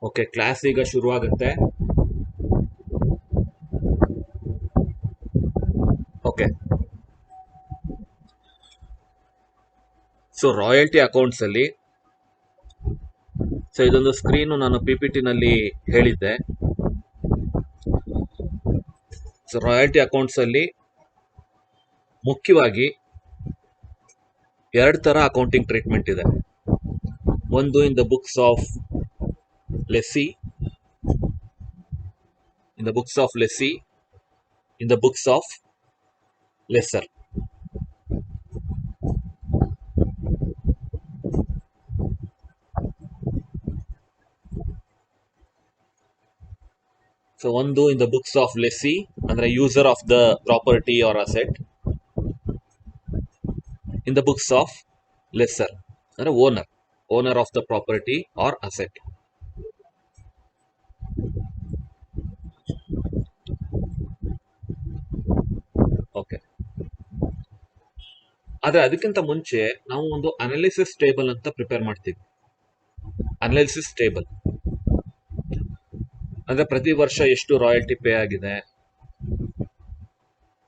Okay, class ಈಗ ಶುರುವಾಗುತ್ತೆ. Okay, so royalty accounts ಅಲ್ಲಿ ಇದೊಂದು ಸ್ಕ್ರೀನು ನಾನು PPT ನಲ್ಲಿ ಹೇಳಿದ್ದೆ. ಸೊ ರಾಯಲ್ಟಿ ಅಕೌಂಟ್ಸ್ ಅಲ್ಲಿ ಮುಖ್ಯವಾಗಿ ಎರಡು ತರ ಅಕೌಂಟಿಂಗ್ ಟ್ರೀಟ್ಮೆಂಟ್ ಇದೆ. ಒಂದು in the books of lessee, in the books of lessee, in the books of lessor. So ಒಂದು in the books of lessee ಅಂದ್ರೆ user of the property or asset, in the books of lessor ಅಂದ್ರೆ owner of the property or asset. Okay, ಆದ್ರೆ ಅದಕ್ಕಿಂತ ಮುಂಚೆ ನಾವು ಒಂದು analysis table ಅಂತ prepare ಮಾಡ್ತೀವಿ. ಅನಾಲಿಸಿಸ್ ಟೇಬಲ್ ಅಂದ್ರೆ ಪ್ರತಿ ವರ್ಷ ಎಷ್ಟು ರಾಯಲ್ಟಿ ಪೇ ಆಗಿದೆ,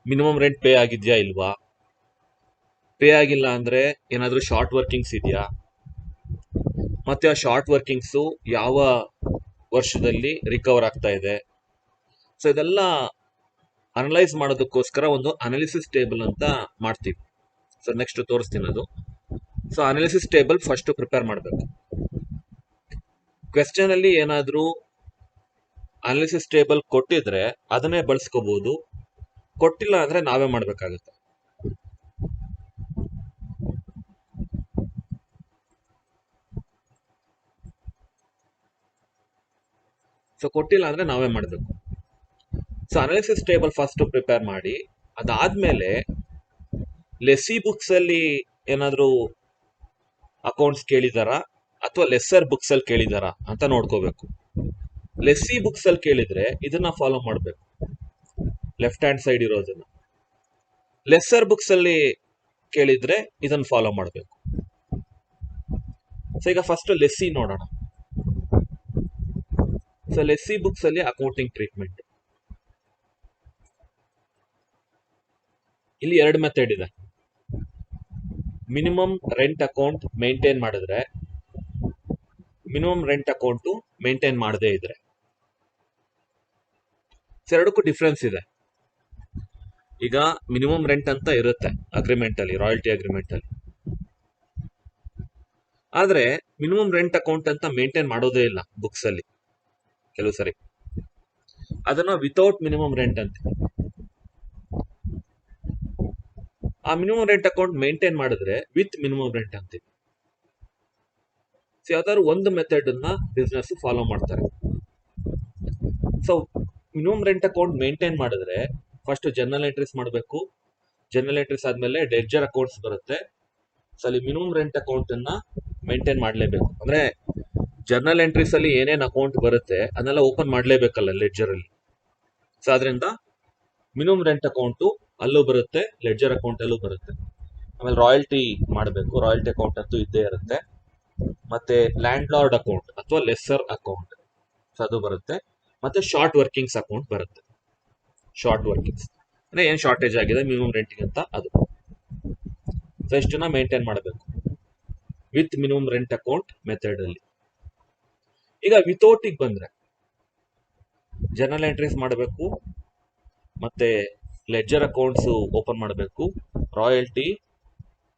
ಮಿನಿಮಮ್ ರೆಂಟ್ ಪೇ ಆಗಿದ್ಯಾ ಇಲ್ವಾ, ಪೇ ಆಗಿಲ್ಲ ಅಂದ್ರೆ ಏನಾದ್ರೂ ಶಾರ್ಟ್ ವರ್ಕಿಂಗ್ಸ್ ಇದೆಯಾ, ಮತ್ತೆ ಆ ಶಾರ್ಟ್ ವರ್ಕಿಂಗ್ಸು ಯಾವ ವರ್ಷದಲ್ಲಿ ರಿಕವರ್ ಆಗ್ತಾ ಇದೆ. ಸೊ ಇದೆಲ್ಲ ಅನಲೈಸ್ ಮಾಡೋದಕ್ಕೋಸ್ಕರ ಒಂದು ಅನಾಲಿಸಿಸ್ ಟೇಬಲ್ ಅಂತ ಮಾಡ್ತೀವಿ. ಸೊ ನೆಕ್ಸ್ಟ್ ತೋರಿಸ್ತೀನಿ ಅದು. So analysis table first prepare ಮಾಡಬೇಕು. ಕ್ವೆಶ್ಚನ್ ಅಲ್ಲಿ ಏನಾದ್ರೂ ಅನಾಲಿಸಿಸ್ ಟೇಬಲ್ ಕೊಟ್ಟಿದ್ರೆ ಅದನ್ನೇ ಬಳಸ್ಕೋಬಹುದು, ಕೊಟ್ಟಿಲ್ಲ ಅಂದ್ರೆ ನಾವೇ ಮಾಡ್ಬೇಕಾಗುತ್ತೆ. ಸೊ ಕೊಟ್ಟಿಲ್ಲ ಅಂದ್ರೆ ನಾವೇ ಮಾಡಬೇಕು. So analysis table first prepare ಮಾಡಿ, ಅದಾದ್ಮೇಲೆ ಲೆಸ್ಸಿ ಬುಕ್ಸ್ ಅಲ್ಲಿ ಏನಾದ್ರೂ ಅಕೌಂಟ್ಸ್ ಕೇಳಿದಾರಾ ಅಥವಾ ಲೆಸ್ಸರ್ ಬುಕ್ಸ್ ಅಲ್ಲಿ ಕೇಳಿದಾರಾ ಅಂತ ನೋಡ್ಕೋಬೇಕು. ಲೆಸ್ಸಿ ಬುಕ್ಸ್ ಅಲ್ಲಿ ಕೇಳಿದ್ರೆ ಇದನ್ನ ಫಾಲೋ ಮಾಡಬೇಕು, ಲೆಫ್ಟ್ ಹ್ಯಾಂಡ್ ಸೈಡ್ ಇರೋದನ್ನ. ಲೆಸ್ಸರ್ ಬುಕ್ಸ್ ಅಲ್ಲಿ ಕೇಳಿದ್ರೆ ಇದನ್ನ ಫಾಲೋ ಮಾಡಬೇಕು. ಸೊ ಈಗ ಫಸ್ಟ್ ಲೆಸ್ಸಿ ನೋಡೋಣ. ಸೊ ಲೆಸ್ಸಿ ಬುಕ್ಸ್ ಅಲ್ಲಿ ಅಕೌಂಟಿಂಗ್ ಟ್ರೀಟ್ಮೆಂಟ್ ಇಲ್ಲಿ ಎರಡು ಮೆಥಡ್ ಇದೆ. ಮಿನಿಮಮ್ ರೆಂಟ್ ಅಕೌಂಟ್ ಮೇಂಟೈನ್ ಮಾಡಿದ್ರೆ, ಮಿನಿಮಮ್ ರೆಂಟ್ ಅಕೌಂಟ್ ಮೇಂಟೈನ್ ಮಾಡದೇ ಇದ್ರೆ. ಎರಡಕ್ಕೂ ಡಿಫ್ರೆನ್ಸ್ ಇದೆ. ಈಗ ಮಿನಿಮಮ್ ರೆಂಟ್ ಅಂತ ಇರುತ್ತೆ ಅಗ್ರಿಮೆಂಟ್ ಅಲ್ಲಿ, ರಾಯಲ್ಟಿ ಅಗ್ರಿಮೆಂಟ್ ಅಲ್ಲಿ. ಆದ್ರೆ ಮಿನಿಮಮ್ ರೆಂಟ್ ಅಕೌಂಟ್ ಅಂತ ಮೇಂಟೈನ್ ಮಾಡೋದೇ ಇಲ್ಲ ಬುಕ್ಸ್ ಅಲ್ಲಿ ಕೆಲವು ಸರಿ. ಅದನ್ನ ವಿತೌಟ್ ಮಿನಿಮಮ್ ರೆಂಟ್ ಅಂತ. ಆ ಮಿನಿಮಮ್ ರೆಂಟ್ ಅಕೌಂಟ್ ಮೇಂಟೈನ್ ಮಾಡಿದ್ರೆ ವಿತ್ ಮಿನಿಮಮ್ ರೆಂಟ್ ಅಂತೀವಿ. ಸೊ ಯಾವ್ದಾದ್ರು ಒಂದು ಮೆಥಡ್ ಅನ್ನ ಬಿಸ್ನೆಸ್ ಫಾಲೋ ಮಾಡ್ತಾರೆ. So minimum rent account maintain ಮಾಡಿದ್ರೆ ಫಸ್ಟ್ ಜರ್ನಲ್ ಎಂಟ್ರೀಸ್ ಮಾಡಬೇಕು. ಜರ್ನಲ್ ಎಂಟ್ರೀಸ್ ಆದ್ಮೇಲೆ ಲೆಡ್ಜರ್ ಅಕೌಂಟ್ಸ್ ಬರುತ್ತೆ. ಸೊ ಅಲ್ಲಿ ಮಿನಿಮಮ್ ರೆಂಟ್ ಅಕೌಂಟ್ ಅನ್ನ ಮೇಂಟೈನ್ ಮಾಡಲೇಬೇಕು. ಅಂದ್ರೆ ಜರ್ನಲ್ ಎಂಟ್ರೀಸ್ ಅಲ್ಲಿ ಏನೇನ್ ಅಕೌಂಟ್ ಬರುತ್ತೆ ಅದನ್ನೆಲ್ಲ ಓಪನ್ ಮಾಡಲೇಬೇಕಲ್ಲ ಲೆಡ್ಜರ್ ಅಲ್ಲಿ. ಸೊ ಅದರಿಂದ ಮಿನಿಮಮ್ ರೆಂಟ್ ಅಕೌಂಟ್ ಅಲ್ಲೂ ಬರುತ್ತೆ, ಲೆಡ್ಜರ್ ಅಕೌಂಟ್ ಅಲ್ಲೂ ಬರುತ್ತೆ. ಆಮೇಲೆ ರಾಯಲ್ಟಿ ಮಾಡಬೇಕು, ರಾಯಲ್ಟಿ ಅಕೌಂಟ್ ಅಂತೂ ಇದ್ದೇ ಇರುತ್ತೆ. ಮತ್ತೆ ಲ್ಯಾಂಡ್ ಲಾರ್ಡ್ ಅಕೌಂಟ್ ಅಥವಾ ಲೆಸ್ಸರ್ ಅಕೌಂಟ್, ಸೊ ಅದು ಬರುತ್ತೆ. ಮತ್ತೆ ಶಾರ್ಟ್ ವರ್ಕಿಂಗ್ಸ್ ಅಕೌಂಟ್ ಬರುತ್ತೆ. ಶಾರ್ಟ್ ವರ್ಕಿಂಗ್ಸ್ ಅಂದ್ರೆ ಏನ್ ಶಾರ್ಟೇಜ್ ಆಗಿದೆ ಮಿನಿಮಮ್ ರೆಂಟ್ಗೆ ಅಂತ, ಅದು. ಸೊ ಇಷ್ಟನ್ನ ಮೇಂಟೈನ್ ಮಾಡಬೇಕು with minimum rent account method ಅಲ್ಲಿ. ಈಗ ವಿತೌಟ್ ಬಂದ್ರೆ ಜರ್ನಲ್ ಎಂಟ್ರೀಸ್ ಮಾಡಬೇಕು, ಮತ್ತೆ ಲೆಡ್ಜರ್ ಅಕೌಂಟ್ಸ್ ಓಪನ್ ಮಾಡಬೇಕು, ರಾಯಲ್ಟಿ,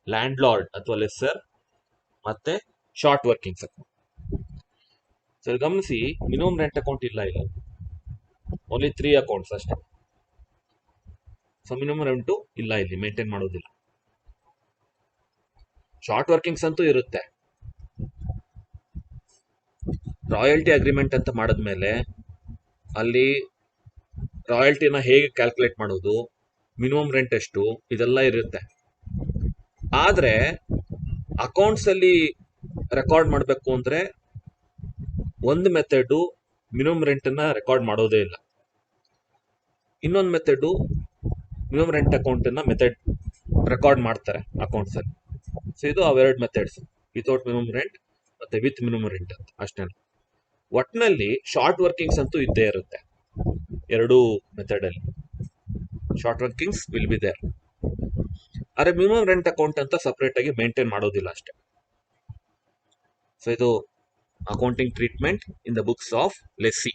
ಲ್ಯಾಂಡ್ ಲಾರ್ಡ್ ಅಥವಾ ಲೆಸ್ಸರ್, ಮತ್ತೆ ಶಾರ್ಟ್ ವರ್ಕಿಂಗ್ಸ್ ಅಕೌಂಟ್. ಸೊ ಗಮನಿಸಿ, ಮಿನಿಮಮ್ ರೆಂಟ್ ಅಕೌಂಟ್ ಇಲ್ಲ, ಓನ್ಲಿ 3 ಅಕೌಂಟ್ಸ್ ಅಷ್ಟೇ. ಸೊ ಮಿನಿಮಮ್ ರೆಂಟು ಇಲ್ಲ, ಇಲ್ಲಿ ಮೇಂಟೈನ್ ಮಾಡೋದಿಲ್ಲ. ಶಾರ್ಟ್ ವರ್ಕಿಂಗ್ಸ್ ಅಂತೂ ಇರುತ್ತೆ. ರಾಯಲ್ಟಿ ಅಗ್ರಿಮೆಂಟ್ ಅಂತ ಮಾಡಿದ್ಮೇಲೆ ಅಲ್ಲಿ ರಾಯಲ್ಟಿನ ಹೇಗೆ ಕ್ಯಾಲ್ಕುಲೇಟ್ ಮಾಡೋದು, ಮಿನಿಮಮ್ ರೆಂಟ್ ಎಷ್ಟು, ಇದೆಲ್ಲ ಇರುತ್ತೆ. ಆದ್ರೆ ಅಕೌಂಟ್ಸ್ ಅಲ್ಲಿ ರೆಕಾರ್ಡ್ ಮಾಡಬೇಕು ಅಂದ್ರೆ ಒಂದು ಮೆಥಡ್ ಮಿನಿಮಮ್ ರೆಂಟ್ ಅನ್ನ ರೆಕಾರ್ಡ್ ಮಾಡೋದೇ ಇಲ್ಲ, ಇನ್ನೊಂದು ಮೆಥಡ್ ಮಿನಿಮಮ್ ರೆಂಟ್ ಅಕೌಂಟ್ ಅನ್ನ ಮೆಥಡ್ ರೆಕಾರ್ಡ್ ಮಾಡ್ತಾರೆ ಅಕೌಂಟ್ಸ್ ಅಲ್ಲಿ. ಸೊ ಇದು ಅವೆರಡು ಮೆಥಡ್ಸ್, ವಿತೌಟ್ ಮಿನಿಮಮ್ ರೆಂಟ್ ಮತ್ತೆ ವಿತ್ ಮಿನಿಮಮ್ ರೆಂಟ್ ಅಂತ ಅಷ್ಟೇ. ಒಟ್ಟಿನಲ್ಲಿ ಶಾರ್ಟ್ ವರ್ಕಿಂಗ್ಸ್ ಅಂತೂ ಇದ್ದೇ ಇರುತ್ತೆ ಎರಡೂ ಮೆಥಡ್ ಅಲ್ಲಿ. Short workings will be there. ಆದ್ರೆ ಮಿನಿಮಮ್ ರೆಂಟ್ ಅಕೌಂಟ್ ಅಂತ ಸಪರೇಟ್ ಆಗಿ ಮೇಂಟೈನ್ ಮಾಡೋದಿಲ್ಲ ಅಷ್ಟೇ. ಸೊ ಇದು accounting treatment in the books of lessee.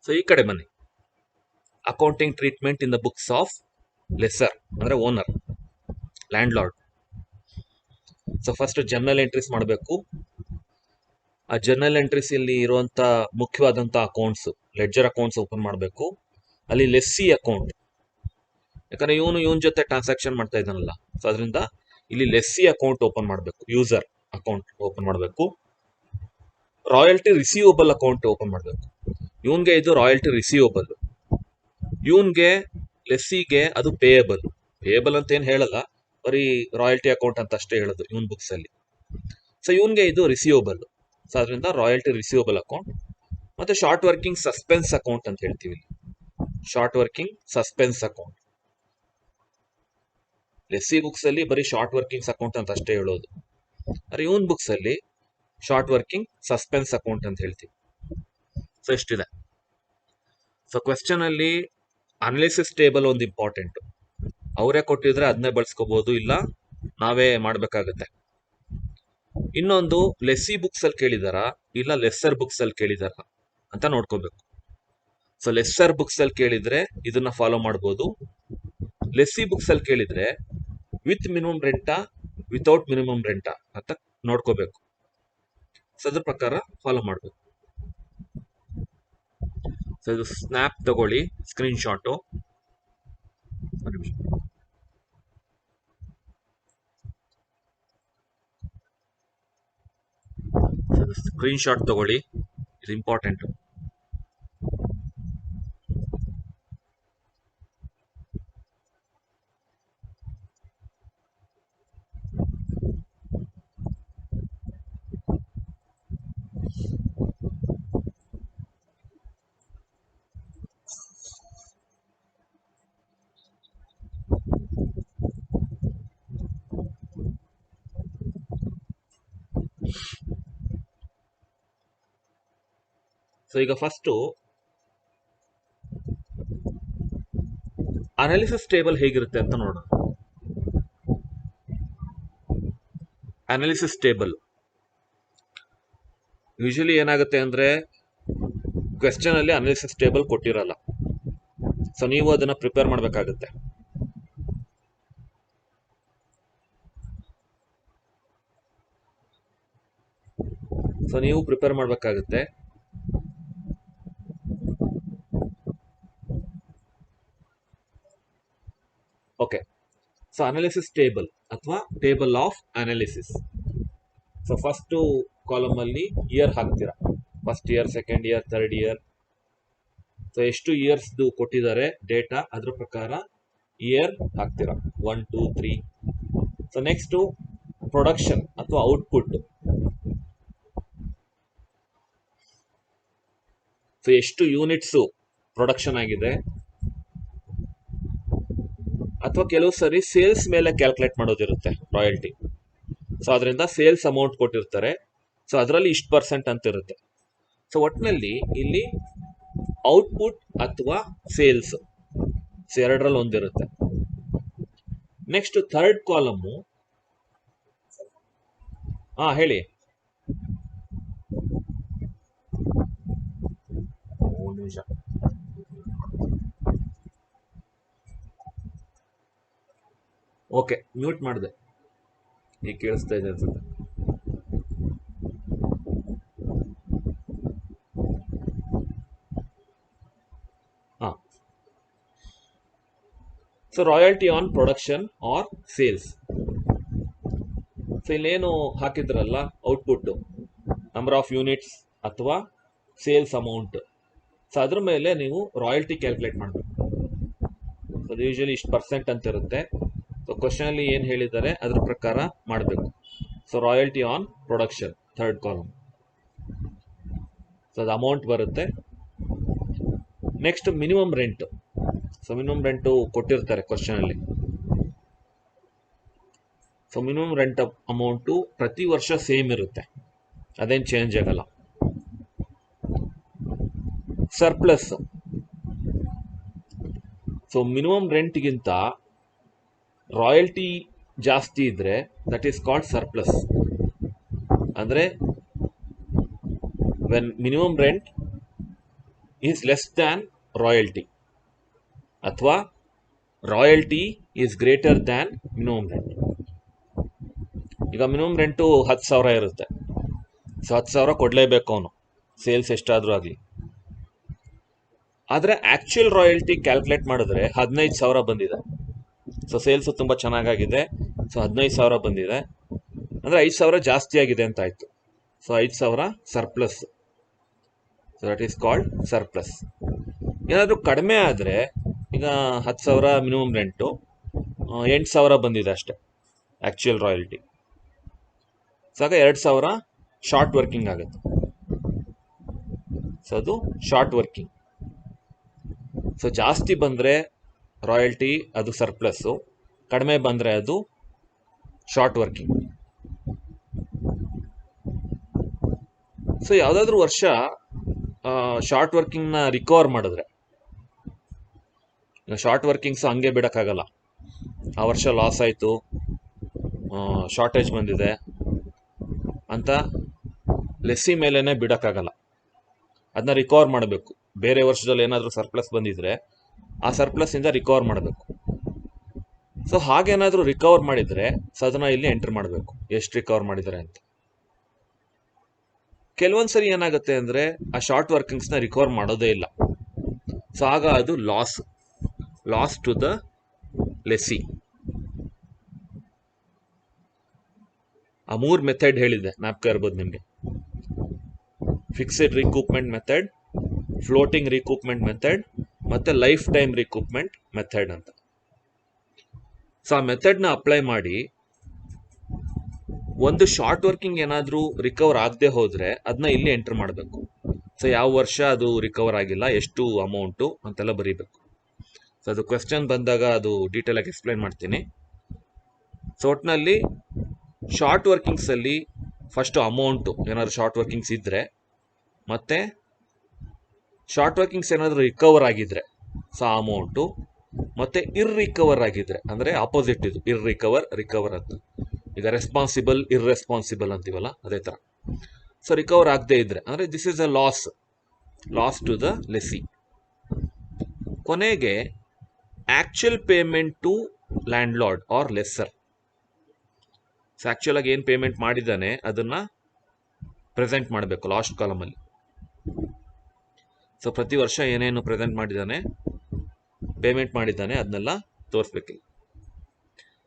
So ಈ ಕಡೆ ಬನ್ನಿ, accounting treatment in the books of lessor ಅಂದ್ರೆ owner, landlord. So first journal entries ಮಾಡಬೇಕು. ಆ ಜರ್ನಲ್ ಎಂಟ್ರೀಸ್ ಇಲ್ಲಿ ಇರುವಂತ ಮುಖ್ಯವಾದಂತ ಅಕೌಂಟ್ಸ್, ಲೆಡ್ಜರ್ ಅಕೌಂಟ್ಸ್ ಓಪನ್ ಮಾಡಬೇಕು. ಅಲ್ಲಿ ಲೆಸ್ಸಿ ಅಕೌಂಟ್, ಯಾಕಂದ್ರೆ ಇವನ್ ಜೊತೆ ಟ್ರಾನ್ಸಾಕ್ಷನ್ ಮಾಡ್ತಾ ಇದ್ದಾನಲ್ಲ, ಸೊ ಅದರಿಂದ ಇಲ್ಲಿ ಲೆಸ್ಸಿ ಅಕೌಂಟ್ ಓಪನ್ ಮಾಡಬೇಕು. ಯೂಸರ್ ಅಕೌಂಟ್ ಓಪನ್ ಮಾಡಬೇಕು. ರಾಯಲ್ಟಿ ರಿಸೀವಬಲ್ ಅಕೌಂಟ್ ಓಪನ್ ಮಾಡಬೇಕು. ಇವನ್ಗೆ ಇದು ರಾಯಲ್ಟಿ ರಿಸೀವಬಲ್, ಇವನ್ಗೆ ಲೆಸ್ಸಿಗೆ ಅದು ಪೇಯಬಲ್. ಪೇಯಬಲ್ ಅಂತ ಏನ್ ಹೇಳಲ್ಲ, ಬರೀ ರಾಯಲ್ಟಿ ಅಕೌಂಟ್ ಅಂತ ಅಷ್ಟೇ ಹೇಳೋದು ಇವನ್ ಬುಕ್ಸ್ ಅಲ್ಲಿ. ಸೊ ಇವನ್ಗೆ ಇದು ರಿಸೀವಬಲ್, ಸೊ ಅದರಿಂದ ರಾಯಲ್ಟಿ ರಿಸೀವಬಲ್ ಅಕೌಂಟ್. ಮತ್ತೆ ಶಾರ್ಟ್ ವರ್ಕಿಂಗ್ ಸಸ್ಪೆನ್ಸ್ ಅಕೌಂಟ್ ಅಂತ ಹೇಳ್ತೀವಿ. Short working suspense account, lessee books ಅಲ್ಲಿ ಬರೀ ಶಾರ್ಟ್ ವರ್ಕಿಂಗ್ಸ್ ಅಕೌಂಟ್ ಅಂತ ಅಷ್ಟೇ ಹೇಳೋದು, ಅರೆ ಇವನ್ ಬುಕ್ಸ್ ಅಲ್ಲಿ ಶಾರ್ಟ್ ವರ್ಕಿಂಗ್ ಸಸ್ಪೆನ್ಸ್ ಅಕೌಂಟ್ ಅಂತ ಹೇಳ್ತೀವಿ. ಸೊ ಇಷ್ಟಿದೆ. ಸೊ ಕ್ವೆಶ್ಚನ್ ಅಲ್ಲಿ ಅನಾಲಿಸಿಸ್ ಟೇಬಲ್ ಒಂದು ಇಂಪಾರ್ಟೆಂಟ್. ಅವರೇ ಕೊಟ್ಟಿದ್ರೆ ಅದನ್ನೇ ಬಳಸ್ಕೋಬಹುದು, ಇಲ್ಲ ನಾವೇ ಮಾಡ್ಬೇಕಾಗತ್ತೆ. ಇನ್ನೊಂದು ಲೆಸ್ಸಿ ಬುಕ್ಸ್ ಅಲ್ಲಿ ಕೇಳಿದಾರ ಇಲ್ಲ ಲೆಸ್ಸರ್ ಬುಕ್ಸ್ ಅಲ್ಲಿ ಕೇಳಿದಾರ ಅಂತ ನೋಡ್ಕೋಬೇಕು. ಸೊ ಲೆಸ್ಸರ್ ಬುಕ್ಸ್ ಅಲ್ಲಿ ಕೇಳಿದ್ರೆ ಇದನ್ನ ಫಾಲೋ ಮಾಡ್ಬೋದು. ಲೆಸ್ಸಿ ಬುಕ್ಸ್ ಅಲ್ಲಿ ಕೇಳಿದ್ರೆ ವಿತ್ ಮಿನಿಮಮ್ ರೆಂಟಾ ವಿತೌಟ್ ಮಿನಿಮಮ್ ರೆಂಟಾ ಅಂತ ನೋಡ್ಕೋಬೇಕು. ಸೊ ಅದ್ರ ಪ್ರಕಾರ ಫಾಲೋ ಮಾಡ್ಬೇಕು. ಸೊ ಇದು ಸ್ನ್ಯಾಪ್ ತಗೊಳ್ಳಿ, ಸ್ಕ್ರೀನ್ ಶಾಟು. ಸ್ಕ್ರೀನ್ ಶಾಟ್ ತಗೊಳ್ಳಿ, ಇದು ಇಂಪಾರ್ಟೆಂಟ್. ಸೊ ಈಗ ಫಸ್ಟು ಅನಾಲಿಸಿಸ್ ಟೇಬಲ್ ಹೇಗಿರುತ್ತೆ ಅಂತ ನೋಡೋಣ. ಅನಾಲಿಸಿಸ್ ಟೇಬಲ್ ಯೂಶಲಿ ಏನಾಗುತ್ತೆ ಅಂದ್ರೆ ಕ್ವೆಶ್ಚನ್ ಅಲ್ಲಿ ಅನಾಲಿಸಿಸ್ ಟೇಬಲ್ ಕೊಟ್ಟಿರಲ್ಲ, ಸೊ ನೀವು ಅದನ್ನ ಪ್ರಿಪೇರ್ ಮಾಡಬೇಕಾಗುತ್ತೆ. ಸೊ ನೀವು ಪ್ರಿಪೇರ್ ಮಾಡಬೇಕಾಗುತ್ತೆ. ಓಕೆ, ಸೊ ಅನಾಲಿಸಿಸ್ ಟೇಬಲ್ ಅಥವಾ table of analysis. So first column ಅಲ್ಲಿ ಇಯರ್ ಹಾಕ್ತೀರಾ, first year, second year, third year. So ಎಷ್ಟು ಇಯರ್ಸ್ ಕೊಟ್ಟಿದ್ದಾರೆ ಡೇಟಾ, ಅದ್ರ ಪ್ರಕಾರ ಇಯರ್ ಹಾಕ್ತೀರಾ, 1 2 3. ಸೊ ನೆಕ್ಸ್ಟ್ ಪ್ರೊಡಕ್ಷನ್ ಅಥವಾ ಔಟ್ಪುಟ್. ಸೊ ಎಷ್ಟು ಯೂನಿಟ್ಸ್ ಪ್ರೊಡಕ್ಷನ್ ಆಗಿದೆ, ಅಥವಾ ಕೆಲವು ಸರಿ ಸೇಲ್ಸ್ ಮೇಲೆ ಕ್ಯಾಲ್ಕುಲೇಟ್ ಮಾಡೋದಿರುತ್ತೆ ರಾಯಲ್ಟಿ. ಸೊ ಅದರಿಂದ ಸೇಲ್ಸ್ ಅಮೌಂಟ್ ಕೊಟ್ಟಿರ್ತಾರೆ, ಸೊ ಅದರಲ್ಲಿ ಇಷ್ಟು % ಅಂತ ಇರುತ್ತೆ. ಸೊ ಒಟ್ಟಿನಲ್ಲಿ ಇಲ್ಲಿ ಔಟ್ಪುಟ್ ಅಥವಾ ಸೇಲ್ಸ್, ಸೊ ಎರಡರಲ್ಲಿ ಒಂದಿರುತ್ತೆ. ನೆಕ್ಸ್ಟ್ ಥರ್ಡ್ ಕಾಲಮು, ಹೇಳಿ. ನಿಮಿಷ, ಓಕೆ ಮ್ಯೂಟ್ ಮಾಡಿದೆ, ಈಗ ಕೇಳಿಸ್ತಾ ಇದೆ ಅನ್ಸುತ್ತೆ. So royalty on production or sales. So ಇಲ್ಲೇನು ಹಾಕಿದ್ರಲ್ಲ ಔಟ್ಪುಟ್, ನಂಬರ್ ಆಫ್ ಯೂನಿಟ್ಸ್ ಅಥವಾ ಸೇಲ್ಸ್ ಅಮೌಂಟ್, ಸೊ ಅದ್ರ ಮೇಲೆ ನೀವು ರಾಯಲ್ಟಿ ಕ್ಯಾಲ್ಕುಲೇಟ್ ಮಾಡಬೇಕು. ಅದು ಯೂಶಲಿ ಇಷ್ಟು % ಅಂತ ಇರುತ್ತೆ. ಸೊ ಕ್ವಶನ್ ಅಲ್ಲಿ ಏನು ಹೇಳಿದ್ದಾರೆ ಅದ್ರ ಪ್ರಕಾರ ಮಾಡಬೇಕು. So royalty on production third column, so ಅದು ಅಮೌಂಟ್ ಬರುತ್ತೆ. Next minimum rent. So minimum rent ಕೊಟ್ಟಿರ್ತಾರೆ ಕ್ವಶನ್ ಅಲ್ಲಿ. ಸೊ ಮಿನಿಮಮ್ ರೆಂಟ್ ಅಮೌಂಟು ಪ್ರತಿ ವರ್ಷ ಸೇಮ್ ಇರುತ್ತೆ, ಅದೇನು ಚೇಂಜ್ ಆಗಲ್ಲ. ಸರ್ಪ್ಲಸ್, ಸೊ ಮಿನಿಮಮ್ ರೆಂಟ್ಗಿಂತ ರಾಯಲ್ಟಿ ಜಾಸ್ತಿ ಇದ್ರೆ ದಟ್ ಈಸ್ ಕಾಲ್ಡ್ ಸರ್ಪ್ಲಸ್. ಅಂದರೆ when minimum rent is less than royalty ಅಥವಾ royalty is greater than minimum rent. ಈಗ ಮಿನಿಮಮ್ ರೆಂಟು 10,000 ಇರುತ್ತೆ, ಸೊ 10,000 ಕೊಡಲೇಬೇಕು ಅವನು, ಸೇಲ್ಸ್ ಎಷ್ಟಾದರೂ ಆಗಲಿ. ಆದರೆ ಆ್ಯಕ್ಚುಯಲ್ ರಾಯಲ್ಟಿ ಕ್ಯಾಲ್ಕುಲೇಟ್ ಮಾಡಿದ್ರೆ 15,000 ಬಂದಿದೆ. ಸೊ ಸೇಲ್ಸು ತುಂಬ ಚೆನ್ನಾಗಾಗಿದೆ, ಸೊ 15,000 ಬಂದಿದೆ, ಅಂದರೆ 5,000 ಜಾಸ್ತಿ ಆಗಿದೆ ಅಂತ ಆಯಿತು. So 5,000 surplus. So that is called surplus. ಏನಾದರೂ ಕಡಿಮೆ ಆದರೆ, ಈಗ 10,000 ಮಿನಿಮಮ್ ರೆಂಟು, 8,000 ಬಂದಿದೆ ಅಷ್ಟೆ ಆ್ಯಕ್ಚುಯಲ್ ರಾಯಲ್ಟಿ. ಸೊ ಆಗ 2,000 ಶಾರ್ಟ್ ವರ್ಕಿಂಗ್ ಆಗುತ್ತೆ. ಸೊ ಅದು ಶಾರ್ಟ್ ವರ್ಕಿಂಗ್. ಸೊ ಜಾಸ್ತಿ ಬಂದರೆ ರಾಯಲ್ಟಿ ಅದು ಸರ್ಪ್ಲಸ್ಸು, ಕಡಿಮೆ ಬಂದರೆ ಅದು ಶಾರ್ಟ್ ವರ್ಕಿಂಗ್. ಸೊ ಯಾವುದಾದ್ರೂ ವರ್ಷ ಶಾರ್ಟ್ ವರ್ಕಿಂಗ್ನ ರಿಕವರ್ ಮಾಡಿದ್ರೆ, ಶಾರ್ಟ್ ವರ್ಕಿಂಗ್ಸು ಹಂಗೆ ಬಿಡೋಕ್ಕಾಗಲ್ಲ. ಆ ವರ್ಷ ಲಾಸ್ ಆಯಿತು, ಶಾರ್ಟೇಜ್ ಬಂದಿದೆ ಅಂತ ಲೆಸ್ಸಿ ಮೇಲೇ ಬಿಡೋಕ್ಕಾಗಲ್ಲ, ಅದನ್ನ ರಿಕವರ್ ಮಾಡಬೇಕು. ಬೇರೆ ವರ್ಷದಲ್ಲಿ ಏನಾದರೂ ಸರ್ಪ್ಲಸ್ ಬಂದಿದ್ರೆ ಆ ಸರ್ಪ್ಲಸ್ಸಿಂದ ರಿಕವರ್ ಮಾಡಬೇಕು. ಸೊ ಹಾಗೇನಾದರೂ ರಿಕವರ್ ಮಾಡಿದರೆ ಸೊ ಅದನ್ನು ಇಲ್ಲಿ ಎಂಟ್ರ್ ಮಾಡಬೇಕು, ಎಷ್ಟು ರಿಕವರ್ ಮಾಡಿದ್ದಾರೆ ಅಂತ. ಕೆಲವೊಂದು ಸರಿ ಏನಾಗುತ್ತೆ ಅಂದರೆ ಆ ಶಾರ್ಟ್ ವರ್ಕಿಂಗ್ಸ್ನ ರಿಕವರ್ ಮಾಡೋದೇ ಇಲ್ಲ. ಸೊ ಆಗ ಅದು ಲಾಸ್ ಟು ದ ಲೆಸ್ಸಿ. ಆ 3 ಮೆಥಡ್ ಹೇಳಿದೆ, ಜ್ಞಾಪಕ ಇರ್ಬೋದು ನಿಮಗೆ. Fixed recoupment method, floating recoupment method ಮತ್ತು ಲೈಫ್ ಟೈಮ್ ರಿಕೂಪ್ಮೆಂಟ್ ಮೆಥಡ್ ಅಂತ. ಸೊ ಆ ಮೆಥಡ್ನ ಅಪ್ಲೈ ಮಾಡಿ ಒಂದು ಶಾರ್ಟ್ ವರ್ಕಿಂಗ್ ಏನಾದರೂ ರಿಕವರ್ ಆಗದೆ ಹೋದರೆ ಅದನ್ನ ಇಲ್ಲಿ ಎಂಟ್ರ್ ಮಾಡಬೇಕು. ಸೊ ಯಾವ ವರ್ಷ ಅದು ರಿಕವರ್ ಆಗಿಲ್ಲ, ಎಷ್ಟು ಅಮೌಂಟು ಅಂತೆಲ್ಲ ಬರೀಬೇಕು. ಸೊ ಅದು ಕ್ವೆಶ್ಚನ್ ಬಂದಾಗ ಅದು ಡೀಟೇಲಾಗಿ ಎಕ್ಸ್ಪ್ಲೈನ್ ಮಾಡ್ತೀನಿ. ಸೊ ಒಟ್ಟಿನಲ್ಲಿ ಶಾರ್ಟ್ ವರ್ಕಿಂಗ್ಸಲ್ಲಿ ಫಸ್ಟು ಅಮೌಂಟು ಏನಾದರೂ ಶಾರ್ಟ್ ವರ್ಕಿಂಗ್ಸ್ ಇದ್ದರೆ, ಮತ್ತು ಶಾರ್ಟ್ ವರ್ಕಿಂಗ್ಸ್ ಏನಾದರೂ ರಿಕವರ್ ಆಗಿದ್ರೆ ಸೊ ಆ ಅಮೌಂಟು, ಮತ್ತು ಇರ್ರಿಕವರ್ ಆಗಿದ್ರೆ ಅಂದರೆ ಆಪೋಸಿಟ್ ಇದು, ರಿಕವರ್ ಅಂತ. ಈಗ ರೆಸ್ಪಾನ್ಸಿಬಲ್ ಇರ್ರೆಸ್ಪಾನ್ಸಿಬಲ್ ಅಂತೀವಲ್ಲ, ಅದೇ ಥರ. ಸೊ ರಿಕವರ್ ಆಗದೆ ಇದ್ರೆ ಅಂದರೆ this is a loss to the lessee. ಕೊನೆಗೆ actual payment to landlord or lessor. So ಆ್ಯಕ್ಚುಲಾಗಿ ಏನು ಪೇಮೆಂಟ್ ಮಾಡಿದ್ದಾನೆ ಅದನ್ನು ಪ್ರೆಸೆಂಟ್ ಮಾಡಬೇಕು ಲಾಸ್ಟ್ ಕಾಲಮಲ್ಲಿ. ಸೊ ಪ್ರತಿ ವರ್ಷ ಏನೇನು ಪ್ರೆಸೆಂಟ್ ಮಾಡಿದ್ದಾನೆ, ಪೇಮೆಂಟ್ ಮಾಡಿದ್ದಾನೆ, ಅದನ್ನೆಲ್ಲ ತೋರಿಸ್ಬೇಕಿಲ್ಲ.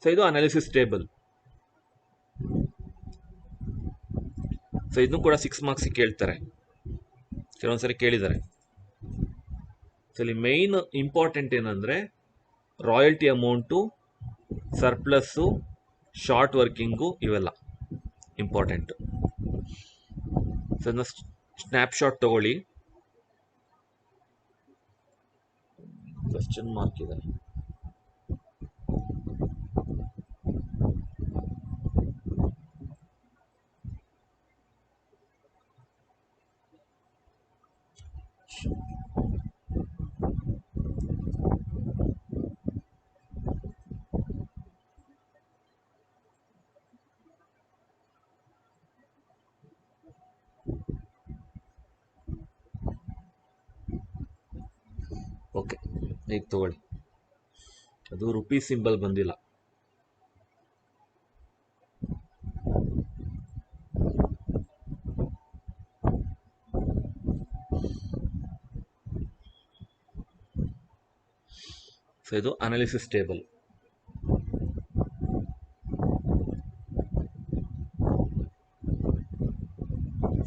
ಸೊ ಇದು ಅನಾಲಿಸಿಸ್ ಟೇಬಲ್. ಸೊ ಇದನ್ನು ಕೂಡ 6 ಮಾರ್ಕ್ಸಿಗೆ ಕೇಳ್ತಾರೆ, ಕೆಲವೊಂದ್ಸರಿ ಕೇಳಿದ್ದಾರೆ. ಸೊ ಇಲ್ಲಿ ಮೈನ್ ಇಂಪಾರ್ಟೆಂಟ್ ಏನಂದರೆ royalty amount, surplus, short working, ಇವೆಲ್ಲ ಇಂಪಾರ್ಟೆಂಟು. ಸೊ ಅದನ್ನ ಸ್ನ್ಯಾಪ್ಶಾಟ್ ತಗೊಳ್ಳಿ. ಕ್ವೆಶ್ಚನ್ ಮಾರ್ಕ್ ಇದೆ. ಓಕೆ, ಈಗ ತಗೊಳ್ಳಿ. ಅದು ರುಪೀ ಸಿಂಬಲ್ ಬಂದಿಲ್ಲ. ಸೊ ಇದು analysis table.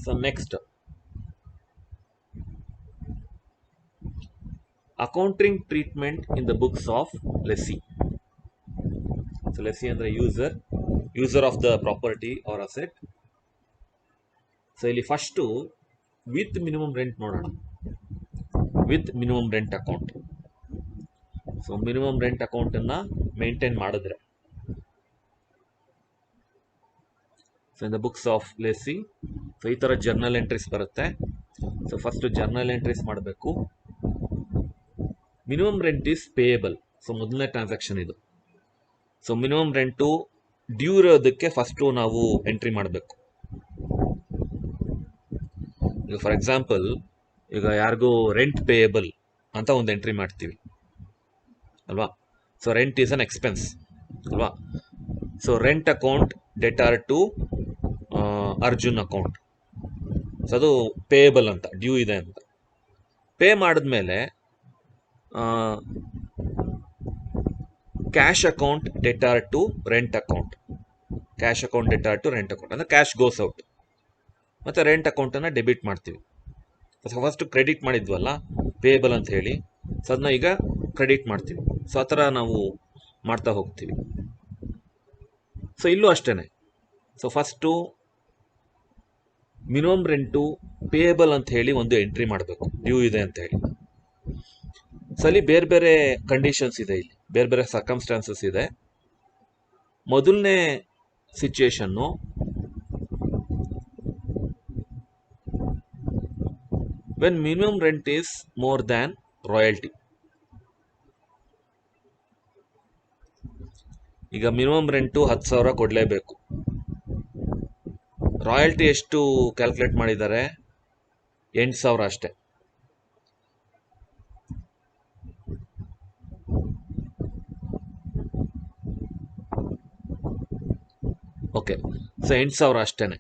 So next accounting treatment in the books of lessee. So lessee ಅಂದರೆ user of the property or asset. So ಇಲ್ಲಿ ಫಸ್ಟು ವಿತ್ ಮಿನಿಮಮ್ ರೆಂಟ್ ನೋಡೋಣ. With minimum rent account. So minimum rent ಅಕೌಂಟನ್ನು maintain ಮಾಡಿದ್ರೆ so in the books of lessee. So ಈ ಥರ journal entries ಬರುತ್ತೆ. So first journal entries ಮಾಡಬೇಕು. Minimum rent is payable. So ಮೊದಲನೇ transaction ಇದು. So minimum rent due ಇರೋದಕ್ಕೆ first ನಾವು ಎಂಟ್ರಿ ಮಾಡಬೇಕು. ಈಗ ಫಾರ್ ಎಕ್ಸಾಂಪಲ್, ಈಗ ಯಾರಿಗೂ ರೆಂಟ್ ಪೇಯಬಲ್ ಅಂತ ಒಂದು ಎಂಟ್ರಿ ಮಾಡ್ತೀವಿ ಅಲ್ವಾ. So rent is an expense ಅಲ್ವಾ. So rent account debtor to Arjun account. So ಅದು ಪೇಯಬಲ್ ಅಂತ, ಡ್ಯೂ ಇದೆ ಅಂತ. ಪೇ ಮಾಡಿದ್ಮೇಲೆ cash account debtor to rent account. Cash account debtor to rent account ಅಂದರೆ ಕ್ಯಾಶ್ ಗೋಸ್ ಔಟ್. ಮತ್ತು ರೆಂಟ್ ಅಕೌಂಟನ್ನು debit ಮಾಡ್ತೀವಿ. ಫಸ್ಟ್ ಕ್ರೆಡಿಟ್ ಮಾಡಿದ್ವಲ್ಲ ಪೇಯಬಲ್ ಅಂತ ಹೇಳಿ, ಸೊ ಅದನ್ನ ಈಗ ಕ್ರೆಡಿಟ್ ಮಾಡ್ತೀವಿ. ಸೊ ಆ ಥರ ನಾವು ಮಾಡ್ತಾ ಹೋಗ್ತೀವಿ. ಸೊ ಇಲ್ಲೂ ಅಷ್ಟೇ. So first minimum rent payable ಅಂತ ಹೇಳಿ ಒಂದು ಎಂಟ್ರಿ ಮಾಡಬೇಕು, ಡ್ಯೂ ಇದೆ ಅಂತ ಹೇಳಿ. ಸೊ ಅಲ್ಲಿ ಬೇರೆ ಬೇರೆ ಕಂಡೀಷನ್ಸ್ ಇದೆ, ಇಲ್ಲಿ ಬೇರೆ ಬೇರೆ ಸರ್ಕಮ್ಸ್ಟಾನ್ಸಸ್ ಇದೆ. ಮೊದಲನೇ situation when minimum rent is more than royalty. ಈಗ ಮಿನಿಮಮ್ ರೆಂಟು 10,000 ಕೊಡಲೇಬೇಕು. ರಾಯಲ್ಟಿ ಎಷ್ಟು ಕ್ಯಾಲ್ಕುಲೇಟ್ ಮಾಡಿದ್ದಾರೆ? 8,000 ಅಷ್ಟೇ. ಓಕೆ, ಸೊ 8,000 ಅಷ್ಟೇನೆ.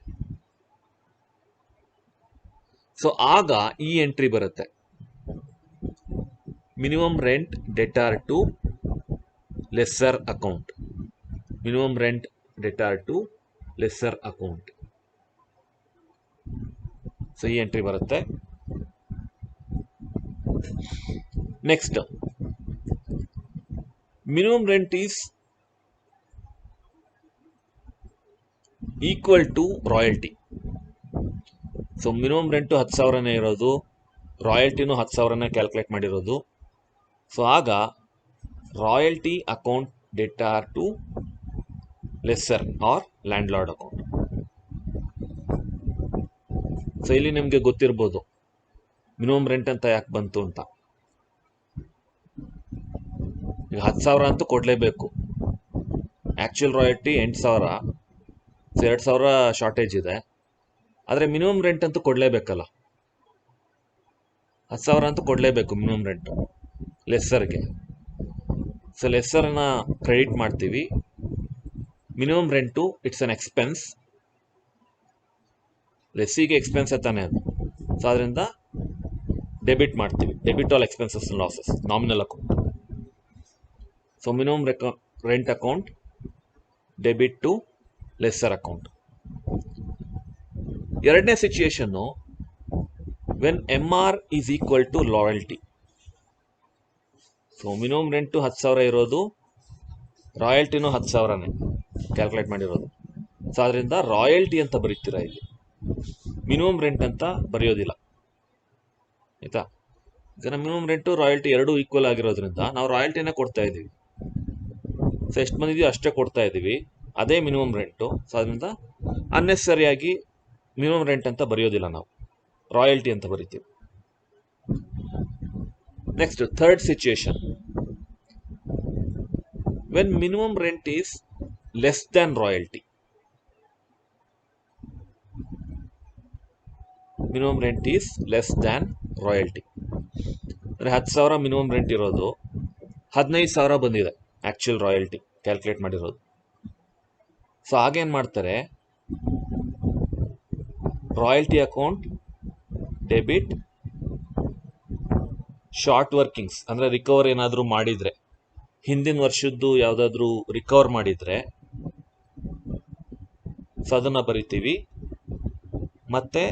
ಸೊ ಆಗ ಈ ಎಂಟ್ರಿ ಬರುತ್ತೆ, minimum rent debtor to lessor account. Minimum rent debtor to lessor account. So ಈ ಎಂಟ್ರಿ ಬರುತ್ತೆ. Next, minimum rent is equal to royalty. So minimum rent 10,000ನೇ ಇರೋದು, ರಾಯಲ್ಟಿನೂ 10,000ನೇ ಕ್ಯಾಲ್ಕುಲೇಟ್ ಮಾಡಿರೋದು. ಸೊ ಆಗ royalty account debtor to lessor or landlord account. So ಇಲ್ಲಿ ನಿಮಗೆ ಗೊತ್ತಿರ್ಬೋದು ಮಿನಿಮಮ್ ರೆಂಟ್ ಅಂತ ಯಾಕೆ ಬಂತು ಅಂತ. ಈಗ 10,000 ಅಂತೂ ಕೊಡಲೇಬೇಕು. ಆ್ಯಕ್ಚುಯಲ್ ರಾಯಲ್ಟಿ 8,000, ಸೊ 2,000 ಶಾರ್ಟೇಜ್ ಇದೆ. ಆದರೆ ಮಿನಿಮಮ್ ರೆಂಟ್ ಅಂತೂ ಕೊಡಲೇಬೇಕಲ್ಲ, 10,000 ಅಂತೂ ಕೊಡಲೇಬೇಕು ಮಿನಿಮಮ್ ರೆಂಟು ಲೆಸ್ಸರ್ಗೆ. ಸೊ ಲೆಸ್ಸರ್ನ ಕ್ರೆಡಿಟ್ ಮಾಡ್ತೀವಿ. Minimum rent it's an expense, ಲೆಸ್ಸಿಗೆ ಎಕ್ಸ್ಪೆನ್ಸ್ ತಾನೇ ಅದು. ಸೊ ಅದರಿಂದ ಡೆಬಿಟ್ ಮಾಡ್ತೀವಿ, debit all expenses and losses, nominal account. So minimum rent account debit to lessor account. ಎರಡನೇ situation when MR is equal to royalty. So minimum rent 10,000 ಇರೋದು, ರಾಯಲ್ಟಿನೂ 10,000ನೇ calculate ಮಾಡಿರೋದು. ಸೊ ಅದರಿಂದ ರಾಯಲ್ಟಿ ಅಂತ ಬರೀತೀರಾ ಇಲ್ಲಿ, ಮಿನಿಮಮ್ ರೆಂಟ್ ಅಂತ ಬರೆಯೋದಿಲ್ಲ, ಆಯಿತಾ. ಈಗ ಮಿನಿಮಮ್ ರೆಂಟು ರಾಯಲ್ಟಿ ಎರಡೂ ಈಕ್ವಲ್ ಆಗಿರೋದ್ರಿಂದ ನಾವು ರಾಯಲ್ಟಿನೇ ಕೊಡ್ತಾ ಇದ್ದೀವಿ. ಸೊ ಎಷ್ಟು ಬಂದಿದೆಯೋ ಅಷ್ಟೇ ಕೊಡ್ತಾ ಇದ್ದೀವಿ, ಅದೇ ಮಿನಿಮಮ್ ರೆಂಟು. ಸೊ ಅದರಿಂದ ಅನ್ನೆಸರಿಯಾಗಿ ಮಿನಿಮಮ್ ರೆಂಟ್ ಅಂತ ಬರೆಯೋದಿಲ್ಲ, ನಾವು ರಾಯಲ್ಟಿ ಅಂತ ಬರಿತೀವಿ. Next, third situation, when minimum rent is less than royalty. Minimum rent is less than royalty ಅಂದರೆ 10,000 ಮಿನಿಮಮ್ ರೆಂಟ್ ಇರೋದು, 15,000 ಬಂದಿದೆ ಆ್ಯಕ್ಚುಯಲ್ ರಾಯಲ್ಟಿ ಕ್ಯಾಲ್ಕುಲೇಟ್ ಮಾಡಿರೋದು. ಸೊ ಆಗೇನು ಮಾಡ್ತಾರೆ, royalty account debit short workings ಅಂದರೆ ರಿಕವರ್ ಏನಾದರೂ ಮಾಡಿದರೆ, ಹಿಂದಿನ ವರ್ಷದ್ದು ಯಾವುದಾದ್ರೂ ರಿಕವರ್ ಮಾಡಿದರೆ ಸೊ ಅದನ್ನು ಬರಿತೀವಿ. ಮತ್ತು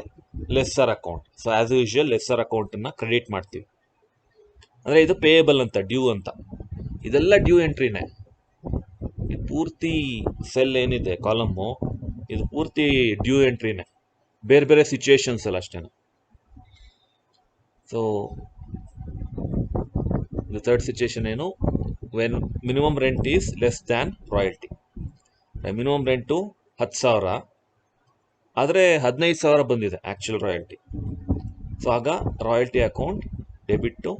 lesser account, so as usual lesser ಅಕೌಂಟನ್ನು ಕ್ರೆಡಿಟ್ ಮಾಡ್ತೀವಿ. ಅಂದರೆ ಇದು ಪೇಯಬಲ್ ಅಂತ, ಡ್ಯೂ ಅಂತ. ಇದೆಲ್ಲ ಡ್ಯೂ ಎಂಟ್ರಿನೇ. ಇದು ಪೂರ್ತಿ ಸೆಲ್ ಏನಿದೆ ಕಾಲಮ್ಮು, ಇದು ಪೂರ್ತಿ ಡ್ಯೂ ಎಂಟ್ರಿನೇ, ಬೇರೆ ಬೇರೆ ಸಿಚುಯೇಷನ್ಸ್ ಅಲ್ಲ ಅಷ್ಟೇ. ಸೊ ದ ಥರ್ಡ್ ಸಿಚುಯೇಷನ್ ಏನು, when minimum rent is less than royalty. Minimum rent 10,000, ಆದರೆ 15,000 ಬಂದಿದೆ ಆ್ಯಕ್ಚುಯಲ್ ರಾಯಲ್ಟಿ. ಸೊ ಆಗ royalty account debit to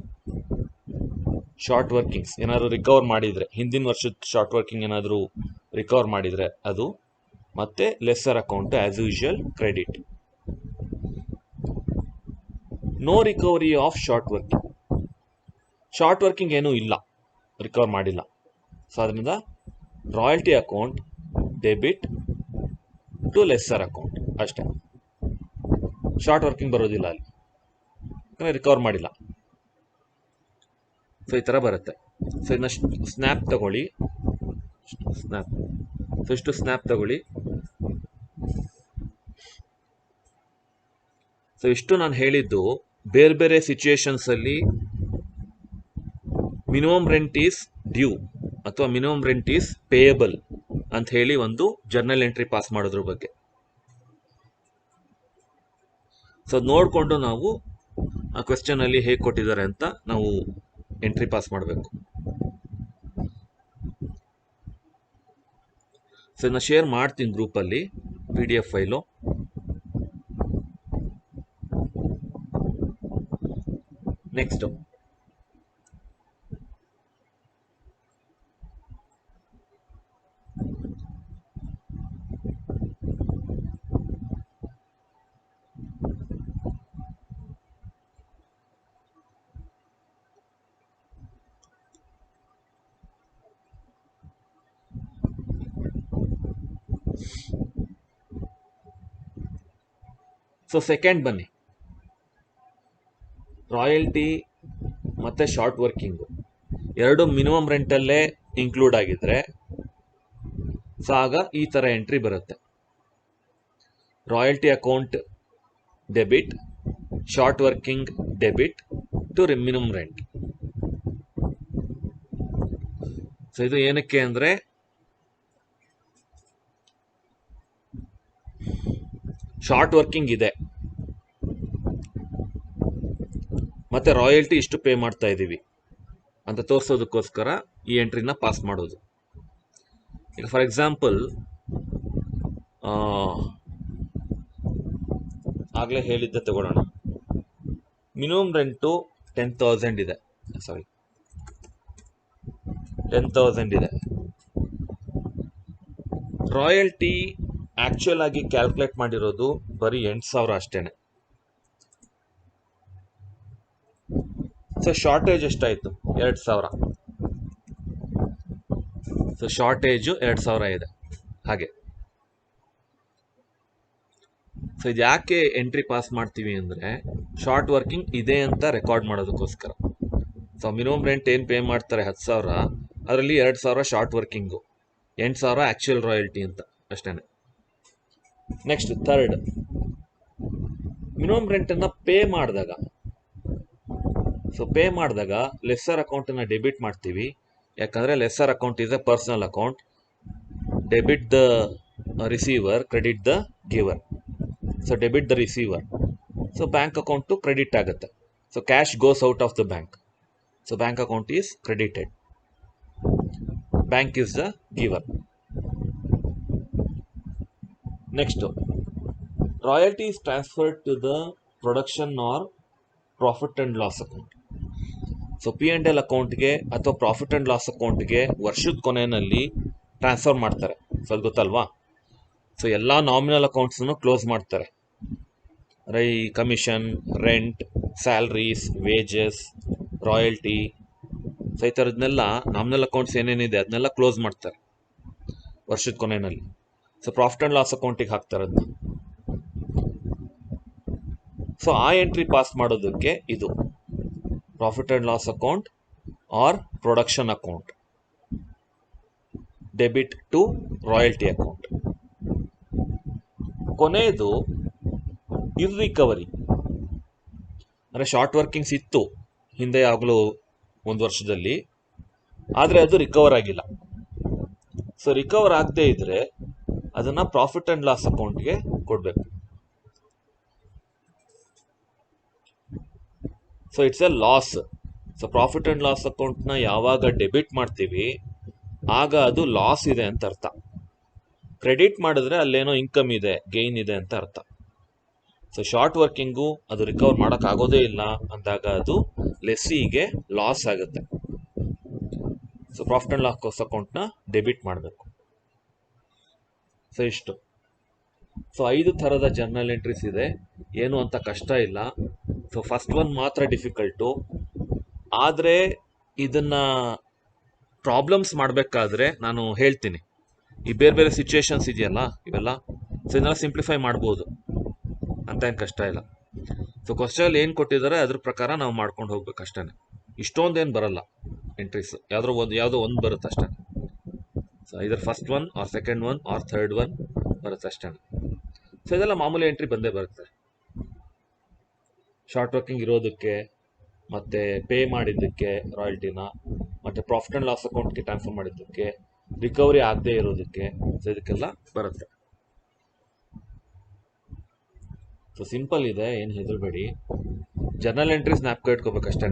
short workings ಏನಾದರೂ ರಿಕವರ್ ಮಾಡಿದರೆ, ಹಿಂದಿನ ವರ್ಷದ ಶಾರ್ಟ್ ವರ್ಕಿಂಗ್ ಏನಾದರೂ ರಿಕವರ್ ಮಾಡಿದರೆ ಅದು, ಮತ್ತೆ lessor account as usual credit. No recovery of short working. Short working ಏನೂ ಇಲ್ಲ, ರಿಕವರ್ ಮಾಡಿಲ್ಲ. ಸೊ ಅದರಿಂದ royalty account debit to lessor account ಅಷ್ಟೇ. ಶಾರ್ಟ್ ವರ್ಕಿಂಗ್ ಬರೋದಿಲ್ಲ ಅಲ್ಲಿ, ಯಾಕಂದರೆ ರಿಕವರ್ ಮಾಡಿಲ್ಲ. ಸೊ ಈ ಥರ ಬರುತ್ತೆ. ಸೊ ಇದನ್ನ ಸ್ನ್ಯಾಪ್ ತಗೊಳ್ಳಿ. ಇಷ್ಟು ಸ್ನ್ಯಾಪ್ ತಗೊಳ್ಳಿ. ಸೊ ಇಷ್ಟು ನಾನು ಹೇಳಿದ್ದು ಬೇರೆ ಬೇರೆ ಸಿಚುಯೇಷನ್ಸಲ್ಲಿ ಮಿನಿಮಮ್ ರೆಂಟ್ ಈಸ್ ಡ್ಯೂ ಅಥವಾ ಮಿನಿಮಮ್ ರೆಂಟ್ ಈಸ್ ಪೇಯಬಲ್ ಅಂತ ಹೇಳಿ ಒಂದು ಜರ್ನಲ್ ಎಂಟ್ರಿ ಪಾಸ್ ಮಾಡೋದ್ರ ಬಗ್ಗೆ. ಸೊ ನೋಡಿಕೊಂಡು ನಾವು ಆ ಕ್ವೆಶ್ಚನಲ್ಲಿ ಹೇಗೆ ಕೊಟ್ಟಿದ್ದಾರೆ ಅಂತ ನಾವು ಎಂಟ್ರಿ ಪಾಸ್ ಮಾಡಬೇಕು. ಸೊ ಇದನ್ನ ಶೇರ್ ಮಾಡ್ತೀನಿ ಗ್ರೂಪಲ್ಲಿ PDF file. Next so second ಬನ್ನಿ. ರಾಯಲ್ಟಿ ಮತ್ತು ಶಾರ್ಟ್ ವರ್ಕಿಂಗು ಎರಡು ಮಿನಿಮಮ್ ರೆಂಟಲ್ಲೇ ಇನ್ಕ್ಲೂಡ್ ಆಗಿದ್ರೆ ಸೊ ಆಗ ಈ ಥರ ಎಂಟ್ರಿ ಬರುತ್ತೆ. Royalty account debit, short working debit to minimum rent. So ಇದು ಏನಕ್ಕೆ ಅಂದರೆ ಶಾರ್ಟ್ ವರ್ಕಿಂಗ್ ಇದೆ ಮತ್ತೆ ರಾಯಲ್ಟಿ ಇಷ್ಟು ಪೇ ಮಾಡ್ತಾ ಇದ್ದೀವಿ ಅಂತ ತೋರಿಸೋದಕ್ಕೋಸ್ಕರ ಈ ಎಂಟ್ರಿನ ಪಾಸ್ ಮಾಡೋದು. ಈಗ ಫಾರ್ ಎಕ್ಸಾಂಪಲ್ ಆಗಲೇ ಹೇಳಿದ್ದೆ ತಗೊಳ್ಳೋಣ. ಮಿನಿಮಮ್ ರೆಂಟು 10,000 ಇದೆ, 10,000 ಇದೆ. ರಾಯಲ್ಟಿ ಆಕ್ಚುಯಲ್ ಆಗಿ ಕ್ಯಾಲ್ಕುಲೇಟ್ ಮಾಡಿರೋದು ಬರೀ 8,000 ಅಷ್ಟೇನೆ. ಸೊ ಶಾರ್ಟೇಜ್ ಎಷ್ಟಾಯಿತು? 2,000. ಸೊ ಶಾರ್ಟೇಜು 2,000 ಇದೆ. ಹಾಗೆ ಸೊ ಇದು ಯಾಕೆ ಎಂಟ್ರಿ ಪಾಸ್ ಮಾಡ್ತೀವಿ ಅಂದರೆ ಶಾರ್ಟ್ ವರ್ಕಿಂಗ್ ಇದೆ ಅಂತ ರೆಕಾರ್ಡ್ ಮಾಡೋದಕ್ಕೋಸ್ಕರ. ಸೊ ಮಿನಿಮಮ್ ರೆಂಟ್ ಏನು ಪೇ ಮಾಡ್ತಾರೆ 10,000, ಅದರಲ್ಲಿ 2,000 ಶಾರ್ಟ್ ವರ್ಕಿಂಗು, 8,000 ಆ್ಯಕ್ಚುಯಲ್ ರಾಯಲ್ಟಿ ಅಂತ ಅಷ್ಟೇ. ನೆಕ್ಸ್ಟ್ ಥರ್ಡ್, ಮಿನಿಮಮ್ ರೆಂಟನ್ನು ಪೇ ಮಾಡಿದಾಗ, ಸೊ ಪೇ ಮಾಡಿದಾಗ ಲೆಸ್ಸರ್ ಅಕೌಂಟನ್ನು ಡೆಬಿಟ್ ಮಾಡ್ತೀವಿ. ಯಾಕಂದರೆ lessor account is a personal account. Debit the receiver, credit the giver. So debit the receiver. So bank account credit ಆಗುತ್ತೆ. So cash goes out of the bank. So bank account is credited. Bank is the giver. Next, royalty is transferred to the production or profit and loss account. So P&L ಅಕೌಂಟ್ಗೆ ಅಥವಾ profit and loss ಅಕೌಂಟ್ಗೆ ವರ್ಷದ ಕೊನೆಯಲ್ಲಿ transfer ಮಾಡ್ತಾರೆ. So ಅದು ಗೊತ್ತಲ್ವಾ? So ಎಲ್ಲ nominal ಅಕೌಂಟ್ಸನ್ನು close ಮಾಡ್ತಾರೆ. Commission, rent, salaries, wages, royalty, so ಈ ಥರದನ್ನೆಲ್ಲ ನಾಮಿನಲ್ ಅಕೌಂಟ್ಸ್ ಏನೇನಿದೆ ಅದನ್ನೆಲ್ಲ ಕ್ಲೋಸ್ ಮಾಡ್ತಾರೆ ವರ್ಷದ ಕೊನೆಯಲ್ಲಿ. ಸೊ ಪ್ರಾಫಿಟ್ ಆ್ಯಂಡ್ ಲಾಸ್ ಅಕೌಂಟಿಗೆ ಹಾಕ್ತಾರೆ ಅದನ್ನ. ಸೊ ಆ ಎಂಟ್ರಿ ಪಾಸ್ ಮಾಡೋದಕ್ಕೆ ಇದು profit and loss account or production account debit to royalty account. ಕೊನೆಯದು ಇರ್ರಿಕವರಿ, ಅಂದರೆ ಶಾರ್ಟ್ ವರ್ಕಿಂಗ್ಸ್ ಇತ್ತು ಹಿಂದೆ ಆಗಲೂ ಒಂದು ವರ್ಷದಲ್ಲಿ, ಆದರೆ ಅದು ರಿಕವರ್ ಆಗಿಲ್ಲ. ಸೊ ರಿಕವರ್ ಆಗದೇ ಇದ್ರೆ ಅದನ್ನು ಪ್ರಾಫಿಟ್ ಆ್ಯಂಡ್ ಲಾಸ್ ಅಕೌಂಟ್ಗೆ ಕೊಡಬೇಕು. So it's A loss. So profit and loss ಅಕೌಂಟ್ನ ಯಾವಾಗ ಡೆಬಿಟ್ ಮಾಡ್ತೀವಿ ಆಗ ಅದು ಲಾಸ್ ಇದೆ ಅಂತ ಅರ್ಥ. ಕ್ರೆಡಿಟ್ ಮಾಡಿದ್ರೆ ಅಲ್ಲೇನೋ ಇನ್ಕಮ್ ಇದೆ, ಗೈನ್ ಇದೆ ಅಂತ ಅರ್ಥ. ಸೊ ಶಾರ್ಟ್ ವರ್ಕಿಂಗು ಅದು ರಿಕವರ್ ಮಾಡೋಕ್ಕಾಗೋದೇ ಇಲ್ಲ ಅಂದಾಗ ಅದು ಲೆಸ್ಸಿಗೆ ಲಾಸ್ ಆಗುತ್ತೆ. ಸೊ ಪ್ರಾಫಿಟ್ ಆ್ಯಂಡ್ ಲಾಸ್ ಅಕೌಂಟ್ನ ಡೆಬಿಟ್ ಮಾಡಬೇಕು. ಸೊ ಇಷ್ಟು. ಸೊ 5 ಥರದ ಜರ್ನಲ್ ಎಂಟ್ರೀಸ್ ಇದೆ, ಏನು ಅಂತ ಕಷ್ಟ ಇಲ್ಲ. ಸೊ ಫಸ್ಟ್ ಒನ್ ಮಾತ್ರ ಡಿಫಿಕಲ್ಟು. ಆದರೆ ಇದನ್ನು ಪ್ರಾಬ್ಲಮ್ಸ್ ಮಾಡಬೇಕಾದ್ರೆ ನಾನು ಹೇಳ್ತೀನಿ, ಈ ಬೇರೆ ಬೇರೆ ಸಿಚುವೇಶನ್ಸ್ ಇದೆಯಲ್ಲ ಇವೆಲ್ಲ, ಸೊ ಇದನ್ನೆಲ್ಲ ಸಿಂಪ್ಲಿಫೈ ಮಾಡ್ಬೋದು ಅಂತ ಏನು ಕಷ್ಟ ಇಲ್ಲ. ಸೊ ಕ್ವಶನಲ್ಲಿ ಏನು ಕೊಟ್ಟಿದ್ದಾರೆ ಅದ್ರ ಪ್ರಕಾರ ನಾವು ಮಾಡ್ಕೊಂಡು ಹೋಗ್ಬೇಕು ಅಷ್ಟೇ. ಇಷ್ಟೊಂದೇನು ಬರಲ್ಲ ಎಂಟ್ರೀಸ್, ಯಾವುದೋ ಒಂದು ಬರುತ್ತೆ ಅಷ್ಟೇ. ಸೊ ಇದರ first one or second one or third one ಬರುತ್ತೆ ಅಷ್ಟೇ. ಸೊ ಇದೆಲ್ಲ ಮಾಮೂಲಿ ಎಂಟ್ರಿ ಬಂದೇ ಬರುತ್ತೆ. ಶಾರ್ಟ್ ವರ್ಕಿಂಗ್ ಇರೋದಕ್ಕೆ, ಮತ್ತು ಪೇ ಮಾಡಿದ್ದಕ್ಕೆ ರಾಯಲ್ಟಿನ, ಮತ್ತು ಪ್ರಾಫಿಟ್ ಆ್ಯಂಡ್ ಲಾಸ್ ಅಕೌಂಟ್ಗೆ ಟ್ರಾನ್ಸ್ಫರ್ ಮಾಡಿದ್ದಕ್ಕೆ, ರಿಕವರಿ ಆಗದೆ ಇರೋದಕ್ಕೆ, ಸೊ ಇದಕ್ಕೆಲ್ಲ ಬರುತ್ತೆ. ಸೊ ಸಿಂಪಲ್ ಇದೆ, ಏನು ಹೆದರಬೇಡಿ. ಜರ್ನಲ್ ಎಂಟ್ರೀಸ್ ಜ್ಞಾಪಕ ಇಟ್ಕೋಬೇಕಷ್ಟೇ.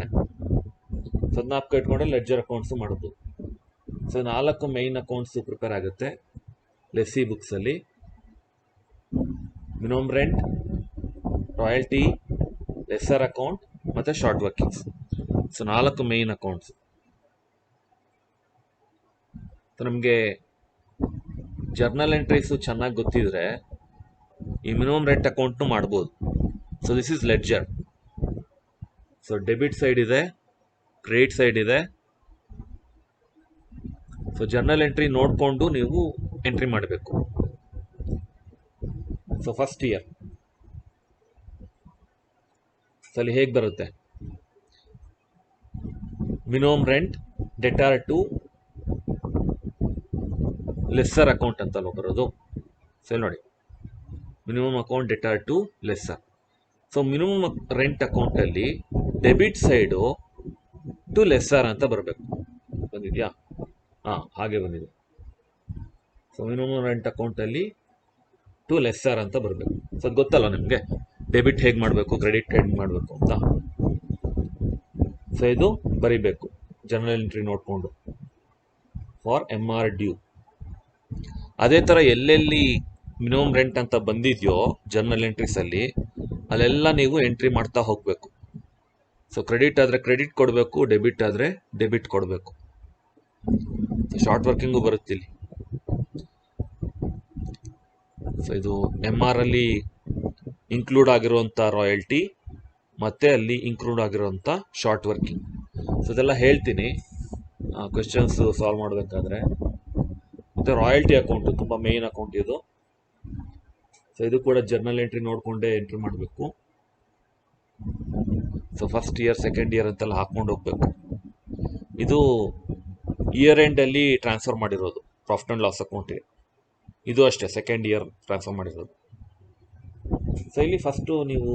ಸೊ ಜ್ಞಾಪಕ ಇಟ್ಕೊಂಡ್ರೆ ಲೆಡ್ಜರ್ ಅಕೌಂಟ್ಸು ಮಾಡೋದು. ಸೊ 4 ಮೈನ್ ಅಕೌಂಟ್ಸು ಪ್ರಿಪೇರ್ ಆಗುತ್ತೆ ಲೆಸ್ಸಿ ಬುಕ್ಸಲ್ಲಿ: minimum rent, royalty, lessor account ಮತ್ತು short workings. So 4 main accounts. So ನಮಗೆ ಜರ್ನಲ್ ಎಂಟ್ರೀಸು ಚೆನ್ನಾಗಿ ಗೊತ್ತಿದ್ರೆ ಈ ಮಿನಿಮಮ್ ರೆಂಟ್ ಅಕೌಂಟ್ನು ಮಾಡ್ಬೋದು. So this is ledger. So debit side ಇದೆ, ಕ್ರೆಡಿಟ್ ಸೈಡ್ ಇದೆ. ಸೊ ಜರ್ನಲ್ ಎಂಟ್ರಿ ನೋಡಿಕೊಂಡು ನೀವು ಎಂಟ್ರಿ ಮಾಡಬೇಕು. ಸೊ ಫಸ್ಟ್ ಇಯರ್ ಸೊ ಅಲ್ಲಿ ಹೇಗೆ ಬರುತ್ತೆ, minimum rent debtor to lessor account ಅಂತಲ್ವ ಬರೋದು. ಸೊ ನೋಡಿ, minimum account debtor to lessor. So minimum rent ಅಕೌಂಟಲ್ಲಿ ಡೆಬಿಟ್ ಸೈಡು ಟು ಲೆಸ್ಸರ್ ಅಂತ ಬರಬೇಕು. ಬಂದಿದೆಯಾ? ಹಾಂ, ಹಾಗೆ ಬಂದಿದೆ. ಸೊ ಮಿನಿಮಮ್ ರೆಂಟ್ ಅಕೌಂಟಲ್ಲಿ ಟು ಲೆಸ್ಸರ್ ಅಂತ ಬರಬೇಕು. ಸೊ ಅದು ಗೊತ್ತಲ್ಲ ನಿಮಗೆ, ಡೆಬಿಟ್ ಹೇಗೆ ಮಾಡಬೇಕು, ಕ್ರೆಡಿಟ್ ಹೇಗೆ ಮಾಡಬೇಕು ಅಂತ. ಸೊ ಇದು ಬರಿಬೇಕು ಜರ್ನಲ್ ಎಂಟ್ರಿ ನೋಡಿಕೊಂಡು ಫಾರ್ MR ಡ್ಯೂ. ಅದೇ ಥರ ಎಲ್ಲೆಲ್ಲಿ ಮಿನಿಮಮ್ ರೆಂಟ್ ಅಂತ ಬಂದಿದೆಯೋ ಜರ್ನಲ್ ಎಂಟ್ರೀಸಲ್ಲಿ, ಅಲ್ಲೆಲ್ಲ ನೀವು ಎಂಟ್ರಿ ಮಾಡ್ತಾ ಹೋಗಬೇಕು. ಸೊ ಕ್ರೆಡಿಟ್ ಆದರೆ ಕ್ರೆಡಿಟ್ ಕೊಡಬೇಕು, ಡೆಬಿಟ್ ಆದರೆ ಡೆಬಿಟ್ ಕೊಡಬೇಕು. ಸೊ ಶಾರ್ಟ್ ವರ್ಕಿಂಗು ಬರುತ್ತಿಲ್ಲಿ. ಸೊ ಇದು MR ಅಲ್ಲಿ ಇನ್ಕ್ಲೂಡ್ ಆಗಿರುವಂಥ ರಾಯಲ್ಟಿ, ಮತ್ತು ಅಲ್ಲಿ ಇನ್ಕ್ಲೂಡ್ ಆಗಿರುವಂಥ ಶಾರ್ಟ್ ವರ್ಕಿಂಗ್. ಸೊ ಇದೆಲ್ಲ ಹೇಳ್ತೀನಿ ಕ್ವೆಶ್ಚನ್ಸು ಸಾಲ್ವ್ ಮಾಡಬೇಕಾದ್ರೆ. ಮತ್ತು ರಾಯಲ್ಟಿ ಅಕೌಂಟು ತುಂಬ ಮೇಯ್ನ್ ಅಕೌಂಟ್ ಇದು. ಸೊ ಇದು ಕೂಡ ಜರ್ನಲ್ ಎಂಟ್ರಿ ನೋಡಿಕೊಂಡೇ ಎಂಟ್ರಿ ಮಾಡಬೇಕು. So first year, second year ಅಂತೆಲ್ಲ ಹಾಕ್ಕೊಂಡು ಹೋಗಬೇಕು. ಇದು ಇಯರ್ ಎಂಡಲ್ಲಿ ಟ್ರಾನ್ಸ್ಫರ್ ಮಾಡಿರೋದು ಪ್ರಾಫಿಟ್ ಆ್ಯಂಡ್ ಲಾಸ್ ಅಕೌಂಟಿಗೆ. ಇದು ಅಷ್ಟೇ, ಸೆಕೆಂಡ್ ಇಯರ್ ಟ್ರಾನ್ಸ್ಫರ್ ಮಾಡಿರೋದು. ಸೊ ಇಲ್ಲಿ ಫಸ್ಟು ನೀವು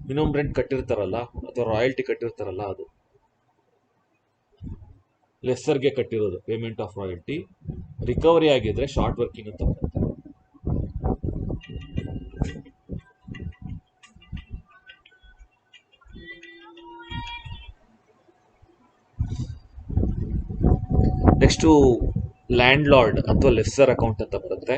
ಮಿನಿಮಮ್ ರೆಂಟ್ ಕಟ್ಟಿರ್ತಾರಲ್ಲ ಅಥವಾ ರಾಯಲ್ಟಿ ಕಟ್ಟಿರ್ತಾರಲ್ಲ, ಅದು ಲೆಸ್ಸರ್ಗೆ ಕಟ್ಟಿರೋದು ಪೇಮೆಂಟ್ ಆಫ್ ರಾಯಲ್ಟಿ. ರಿಕವರಿ ಆಗಿದ್ರೆ ಶಾರ್ಟ್ ವರ್ಕಿಂಗ್ ಅಂತ ಬರುತ್ತೆ. ನೆಕ್ಸ್ಟು ಲ್ಯಾಂಡ್ ಲಾರ್ಡ್ ಅಥವಾ ಲೆಸ್ಸರ್ ಅಕೌಂಟ್ ಅಂತ ಬರುತ್ತೆ.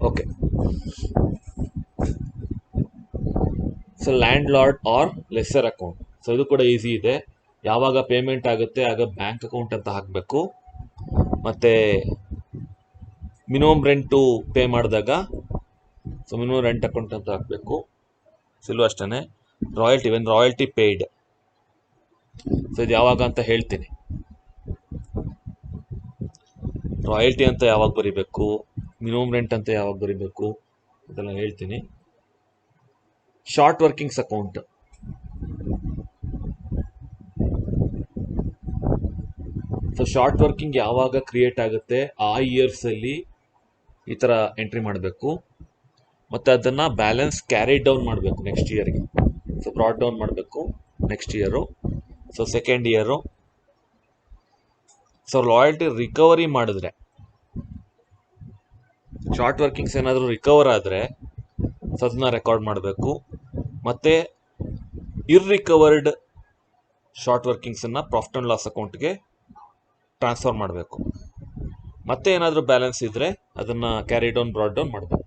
Okay, so landlord or lessor account. So ಇದು ಕೂಡ ಈಸಿ ಇದೆ. ಯಾವಾಗ ಪೇಮೆಂಟ್ ಆಗುತ್ತೆ ಆಗ ಬ್ಯಾಂಕ್ ಅಕೌಂಟ್ ಅಂತ ಹಾಕಬೇಕು, ಮತ್ತು ಮಿನಿಮಮ್ ರೆಂಟು ಪೇ ಮಾಡಿದಾಗ ಸೊ ಮಿನಿಮಮ್ ರೆಂಟ್ ಅಕೌಂಟ್ ಅಂತ ಹಾಕಬೇಕು. ಸೊ ಇಲ್ಲೂ ಅಷ್ಟೇ, royalty when royalty paid. So ಇದು ಯಾವಾಗ ಅಂತ ಹೇಳ್ತೀನಿ. ರಾಯಲ್ಟಿ ಅಂತ ಯಾವಾಗ ಬರೀಬೇಕು, ಮಿನಿಮಮ್ ರೆಂಟ್ ಅಂತ ಯಾವಾಗ ಬರೀಬೇಕು ಅದೆಲ್ಲ ಹೇಳ್ತೀನಿ. Short workings account. So short working ಯಾವಾಗ ಕ್ರಿಯೇಟ್ ಆಗುತ್ತೆ ಆ ಇಯರ್ಸ್ ಅಲ್ಲಿ ಈ ತರ ಎಂಟ್ರಿ ಮಾಡಬೇಕು. ಮತ್ತೆ ಅದನ್ನ ಬ್ಯಾಲೆನ್ಸ್ ಕ್ಯಾರಿ ಡೌನ್ ಮಾಡಬೇಕು ನೆಕ್ಸ್ಟ್ ಇಯರ್ಗೆ. ಸೊ ಬ್ರಾಡ್ ಡೌನ್ ಮಾಡಬೇಕು next year. So second year. So royalty recovery ಮಾಡಿದ್ರೆ, ಶಾರ್ಟ್ ವರ್ಕಿಂಗ್ಸ್ ಏನಾದರೂ ರಿಕವರ್ ಆದರೆ ಸೊ ಅದನ್ನ ರೆಕಾರ್ಡ್ ಮಾಡಬೇಕು. ಮತ್ತೆ ಇರ್ರಿಕವರ್ಡ್ ಶಾರ್ಟ್ ವರ್ಕಿಂಗ್ಸನ್ನು ಪ್ರಾಫಿಟ್ ಆ್ಯಂಡ್ ಲಾಸ್ ಅಕೌಂಟ್ಗೆ ಟ್ರಾನ್ಸ್ಫರ್ ಮಾಡಬೇಕು. ಮತ್ತೆ ಏನಾದರೂ ಬ್ಯಾಲೆನ್ಸ್ ಇದ್ದರೆ ಅದನ್ನು ಕ್ಯಾರಿ ಡೌನ್ ಬ್ರಾಡ್ ಡೌನ್ ಮಾಡಬೇಕು.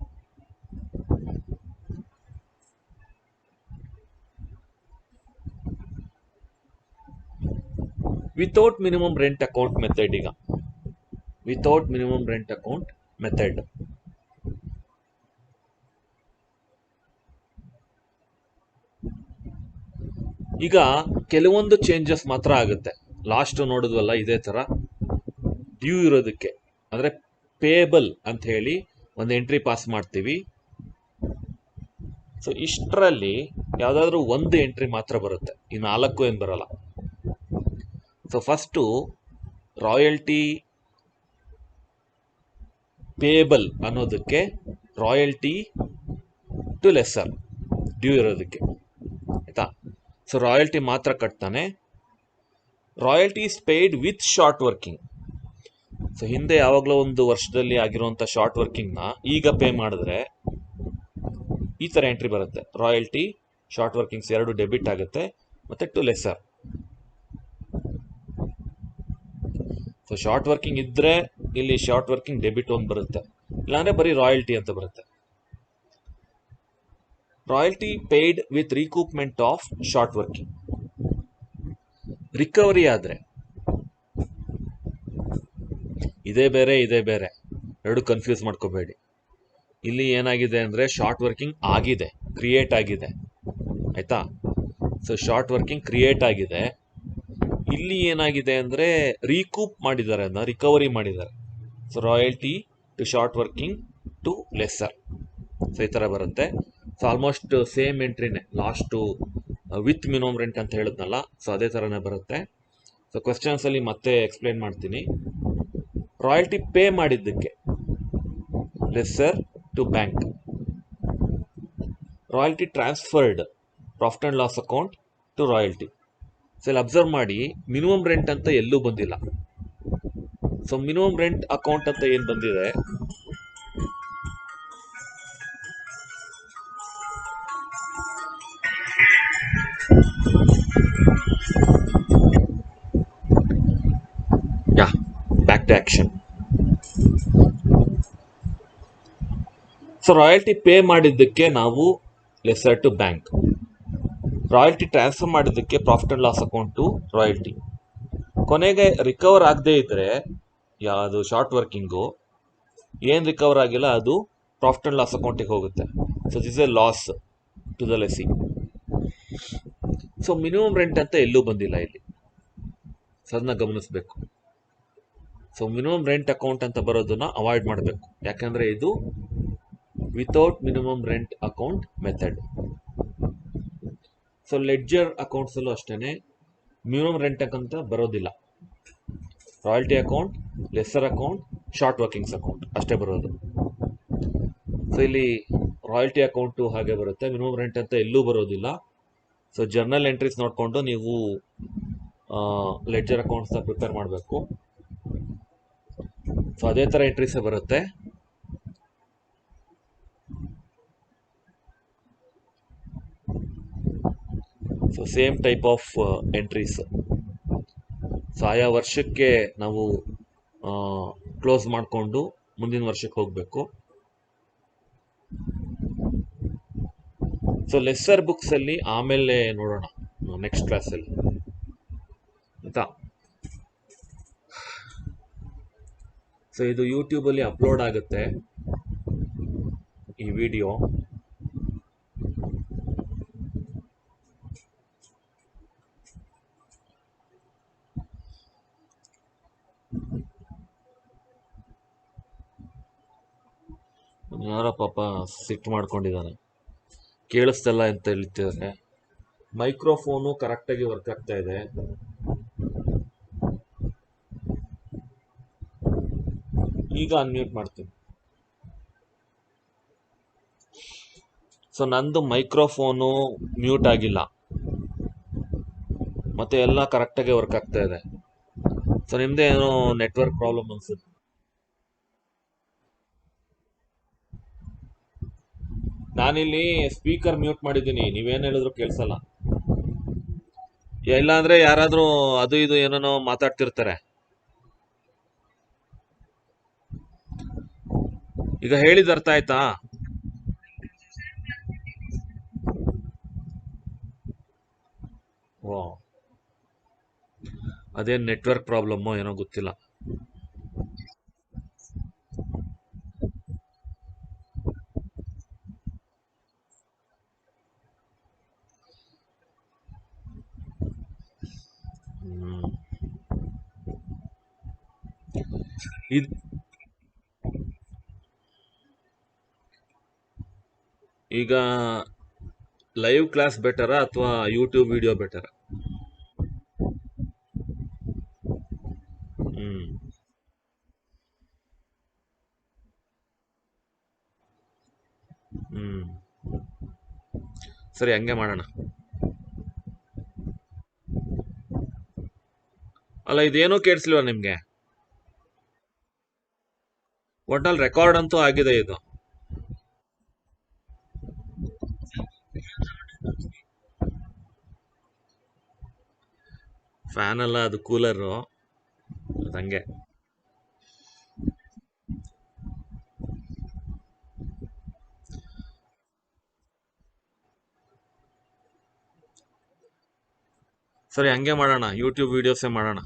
Without minimum rent account method. ಈಗ without minimum rent account method. ಈಗ ಕೆಲವೊಂದು ಚೇಂಜಸ್ ಮಾತ್ರ ಆಗುತ್ತೆ. ಲಾಸ್ಟ್ ನೋಡಿದ್ವಲ್ಲ ಇದೇ ತರ ಡ್ಯೂ ಇರೋದಕ್ಕೆ, ಅಂದ್ರೆ ಪೇಬಲ್ ಅಂತ ಹೇಳಿ ಒಂದು ಎಂಟ್ರಿ ಪಾಸ್ ಮಾಡ್ತೀವಿ. ಸೊ ಇಷ್ಟರಲ್ಲಿ ಯಾವ್ದಾದ್ರು ಒಂದು ಎಂಟ್ರಿ ಮಾತ್ರ ಬರುತ್ತೆ, ಈ 4 ಏನು ಬರಲ್ಲ. ಸೊ ಫಸ್ಟು ರಾಯಲ್ಟಿ ಪೇಬಲ್ ಅನ್ನೋದಕ್ಕೆ ರಾಯಲ್ಟಿ ಟು ಲೆಸ್ಸರ್ ಡ್ಯೂ ಇರೋದಕ್ಕೆ, ಆಯ್ತಾ. ಸೊ ರಾಯಲ್ಟಿ ಮಾತ್ರ ಕಟ್ತಾನೆ. Royalty is paid with short working. So ಹಿಂದೆ ಯಾವಾಗಲೂ ಒಂದು ವರ್ಷದಲ್ಲಿ ಆಗಿರುವಂಥ ಶಾರ್ಟ್ ವರ್ಕಿಂಗ್ನ ಈಗ ಪೇ ಮಾಡಿದ್ರೆ ಈ ಥರ ಎಂಟ್ರಿ ಬರುತ್ತೆ. ರಾಯಲ್ಟಿ ಶಾರ್ಟ್ ವರ್ಕಿಂಗ್ಸ್ ಎರಡು ಡೆಬಿಟ್ ಆಗುತ್ತೆ, ಮತ್ತೆ to lessor. So short working ಇದ್ರೆ ಇಲ್ಲಿ ಶಾರ್ಟ್ ವರ್ಕಿಂಗ್ ಡೆಬಿಟ್ ಒಂದು ಬರುತ್ತೆ, ಇಲ್ಲಾಂದ್ರೆ ಬರೀ ರಾಯಲ್ಟಿ ಅಂತ ಬರುತ್ತೆ. Royalty paid with recoupment of short working. Recovery ಆದ್ರೆ ಇದೇ ಬೇರೆ ಇದೇ ಬೇರೆ, ಎರಡು ಕನ್ಫ್ಯೂಸ್ ಮಾಡ್ಕೋಬೇಡಿ. ಇಲ್ಲಿ ಏನಾಗಿದೆ ಅಂದ್ರೆ ಶಾರ್ಟ್ ವರ್ಕಿಂಗ್ ಆಗಿದೆ, ಕ್ರಿಯೇಟ್ ಆಗಿದೆ, ಆಯ್ತಾ. ಸೊ ಶಾರ್ಟ್ ವರ್ಕಿಂಗ್ ಕ್ರಿಯೇಟ್ ಆಗಿದೆ. ಇಲ್ಲಿ ಏನಾಗಿದೆ ಅಂದ್ರೆ ರೀಕೂಪ್ ಮಾಡಿದ್ದಾರೆ, ಅದನ್ನ ರಿಕವರಿ ಮಾಡಿದ್ದಾರೆ. So royalty to short working to lessor. So ಈ ತರ ಬರುತ್ತೆ. ಸೊ ಆಲ್ಮೋಸ್ಟ್ ಸೇಮ್ ಎಂಟ್ರಿನೇ ಲಾಸ್ಟು ವಿತ್ ಮಿನಿಮಮ್ ರೆಂಟ್ ಅಂತ ಹೇಳಿದ್ನಲ್ಲ, ಸೊ ಅದೇ ಥರನೇ ಬರುತ್ತೆ. ಸೊ ಕ್ವೆಶ್ಚನ್ಸ್ ಅಲ್ಲಿ ಮತ್ತೆ ಎಕ್ಸ್ಪ್ಲೇನ್ ಮಾಡ್ತೀನಿ. ರಾಯಲ್ಟಿ ಪೇ ಮಾಡಿದ್ದಕ್ಕೆ lessor to bank. Royalty transferred profit and loss account to royalty. So ಇಲ್ಲಿ ಅಬ್ಸರ್ವ್ ಮಾಡಿ, ಮಿನಿಮಮ್ ರೆಂಟ್ ಅಂತ ಎಲ್ಲೂ ಬಂದಿಲ್ಲ. ಸೊ ಮಿನಿಮಮ್ ರೆಂಟ್ ಅಕೌಂಟ್ ಅಂತ ಏನು ಬಂದಿದೆ, back to action. So royalty pay ಮಾಡಿದ್ದಕ್ಕೆ ನಾವು lessor to bank. Royalty transfer ಮಾಡಿದ್ದಕ್ಕೆ profit and loss account to royalty. ಕೊನೆಗೆ ರಿಕವರ್ ಆಗದೆ ಇದ್ರೆ ಯಾವುದು ಶಾರ್ಟ್ ವರ್ಕಿಂಗು ಏನು ರಿಕವರ್ ಆಗಿಲ್ಲ ಅದು ಪ್ರಾಫಿಟ್ ಆ್ಯಂಡ್ ಲಾಸ್ ಅಕೌಂಟಿಗೆ ಹೋಗುತ್ತೆ. So this a loss to the lessee. So minimum rent ಅಂತ ಎಲ್ಲೂ ಬಂದಿಲ್ಲ ಇಲ್ಲಿ, ಸೊ ಅದನ್ನ ಗಮನಿಸಬೇಕು. ಸೊ ಮಿನಿಮಮ್ ರೆಂಟ್ ಅಕೌಂಟ್ ಅಂತ ಬರೋದನ್ನ ಅವಾಯ್ಡ್ ಮಾಡಬೇಕು, ಯಾಕಂದ್ರೆ ಇದು without minimum rent account method. So ledger accounts ಅಲ್ಲೂ ಅಷ್ಟೇನೆ ಮಿನಿಮಮ್ ರೆಂಟ್ ಅಂತ ಬರೋದಿಲ್ಲ. Royalty account, lesser account, short workings account ಅಷ್ಟೇ ಬರೋದು. ಸೊ ಇಲ್ಲಿ ರಾಯಲ್ಟಿ ಅಕೌಂಟು ಹಾಗೆ ಬರುತ್ತೆ, ಮಿನಿಮಮ್ ರೆಂಟ್ ಅಂತ ಎಲ್ಲೂ ಬರೋದಿಲ್ಲ. ಸೊ ಜರ್ನಲ್ ಎಂಟ್ರೀಸ್ ನೋಡಿಕೊಂಡು ನೀವು ಲೆಡ್ಜರ್ ಅಕೌಂಟ್ಸ್ನ ಪ್ರಿಪೇರ್ ಮಾಡಬೇಕು. ಸೊ ಅದೇ ಥರ ಎಂಟ್ರೀಸೇ ಬರುತ್ತೆ. So same type of entries. So ಆಯಾ ವರ್ಷಕ್ಕೆ ನಾವು ಕ್ಲೋಸ್ ಮಾಡಿಕೊಂಡು ಮುಂದಿನ ವರ್ಷಕ್ಕೆ ಹೋಗಬೇಕು. ಸೊ ಲೆಸ್ಸರ್ ಬುಕ್ಸ್ ಅಲ್ಲಿ ಆಮೇಲೆ ನೋಡೋಣ ನೆಕ್ಸ್ಟ್ ಕ್ಲಾಸಲ್ಲಿ, ಆಯ್ತಾ. ಸೊ ಇದು ಯೂಟ್ಯೂಬಲ್ಲಿ ಅಪ್ಲೋಡ್ ಆಗುತ್ತೆ ಈ ವಿಡಿಯೋ. ಸಿಟ್ಟು ಮಾಡ್ಕೊಂಡಿದ್ದಾನೆ, ಕೇಳಿಸ್ತಲ್ಲ ಅಂತ ಹೇಳ್ತಿದ್ದಾರೆ. ಮೈಕ್ರೋಫೋನು ಕರೆಕ್ಟಾಗಿ ವರ್ಕ್ ಆಗ್ತಾ ಇದೆ. ಈಗ ಅನ್ಮ್ಯೂಟ್ ಮಾಡ್ತೀನಿ. ಸೊ ನಂದು ಮೈಕ್ರೋಫೋನು ಮ್ಯೂಟ್ ಆಗಿಲ್ಲ, ಮತ್ತೆ ಎಲ್ಲ ಕರೆಕ್ಟಾಗಿ ವರ್ಕ್ ಆಗ್ತಾ ಇದೆ. ಸೊ ನಿಮ್ದೇ ಏನೋ ನೆಟ್ವರ್ಕ್ ಪ್ರಾಬ್ಲಮ್ ಅನ್ಸುತ್ತೆ. ನಾನಿಲ್ಲಿ ಸ್ಪೀಕರ್ ಮ್ಯೂಟ್ ಮಾಡಿದ್ದೀನಿ, ನೀವೇನು ಹೇಳಿದ್ರು ಕೇಳಿಸಲ್ಲ. ಇಲ್ಲಾಂದ್ರೆ ಯಾರಾದ್ರೂ ಅದು ಇದು ಏನೇನೋ ಮಾತಾಡ್ತಿರ್ತಾರೆ. ಈಗ ಹೇಳಿದ ಅರ್ಥ ಆಯ್ತಾ? ಓ, ಅದೇನ್ ನೆಟ್ವರ್ಕ್ ಪ್ರಾಬ್ಲಮ್ಮೋ ಏನೋ ಗೊತ್ತಿಲ್ಲ. ಇದ್ ಈಗ ಲೈವ್ ಕ್ಲಾಸ್ ಬೆಟರಾ ಅಥವಾ ಯೂಟ್ಯೂಬ್ ವಿಡಿಯೋ ಬೆಟರಾ? ಹ್ಮ್ ಹ್ಮ್ ಸರಿ, ಹಂಗೆ ಮಾಡೋಣ. ಅಲ್ಲ, ಇದೇನೂ ಕೇಳಿಸ್ಲಿಲ್ವಾ ನಿಮ್ಗೆ? ಒಟ್ನಲ್ಲಿ ರೆಕಾರ್ಡ್ ಅಂತೂ ಆಗಿದೆ ಇದು. ಫ್ಯಾನ್ ಅಲ್ಲ, ಅದು ಕೂಲರು, ಹಂಗೆ. ಸರಿ, ಹಂಗೆ ಮಾಡೋಣ, ಯೂಟ್ಯೂಬ್ ವಿಡಿಯೋಸೇ ಮಾಡೋಣ.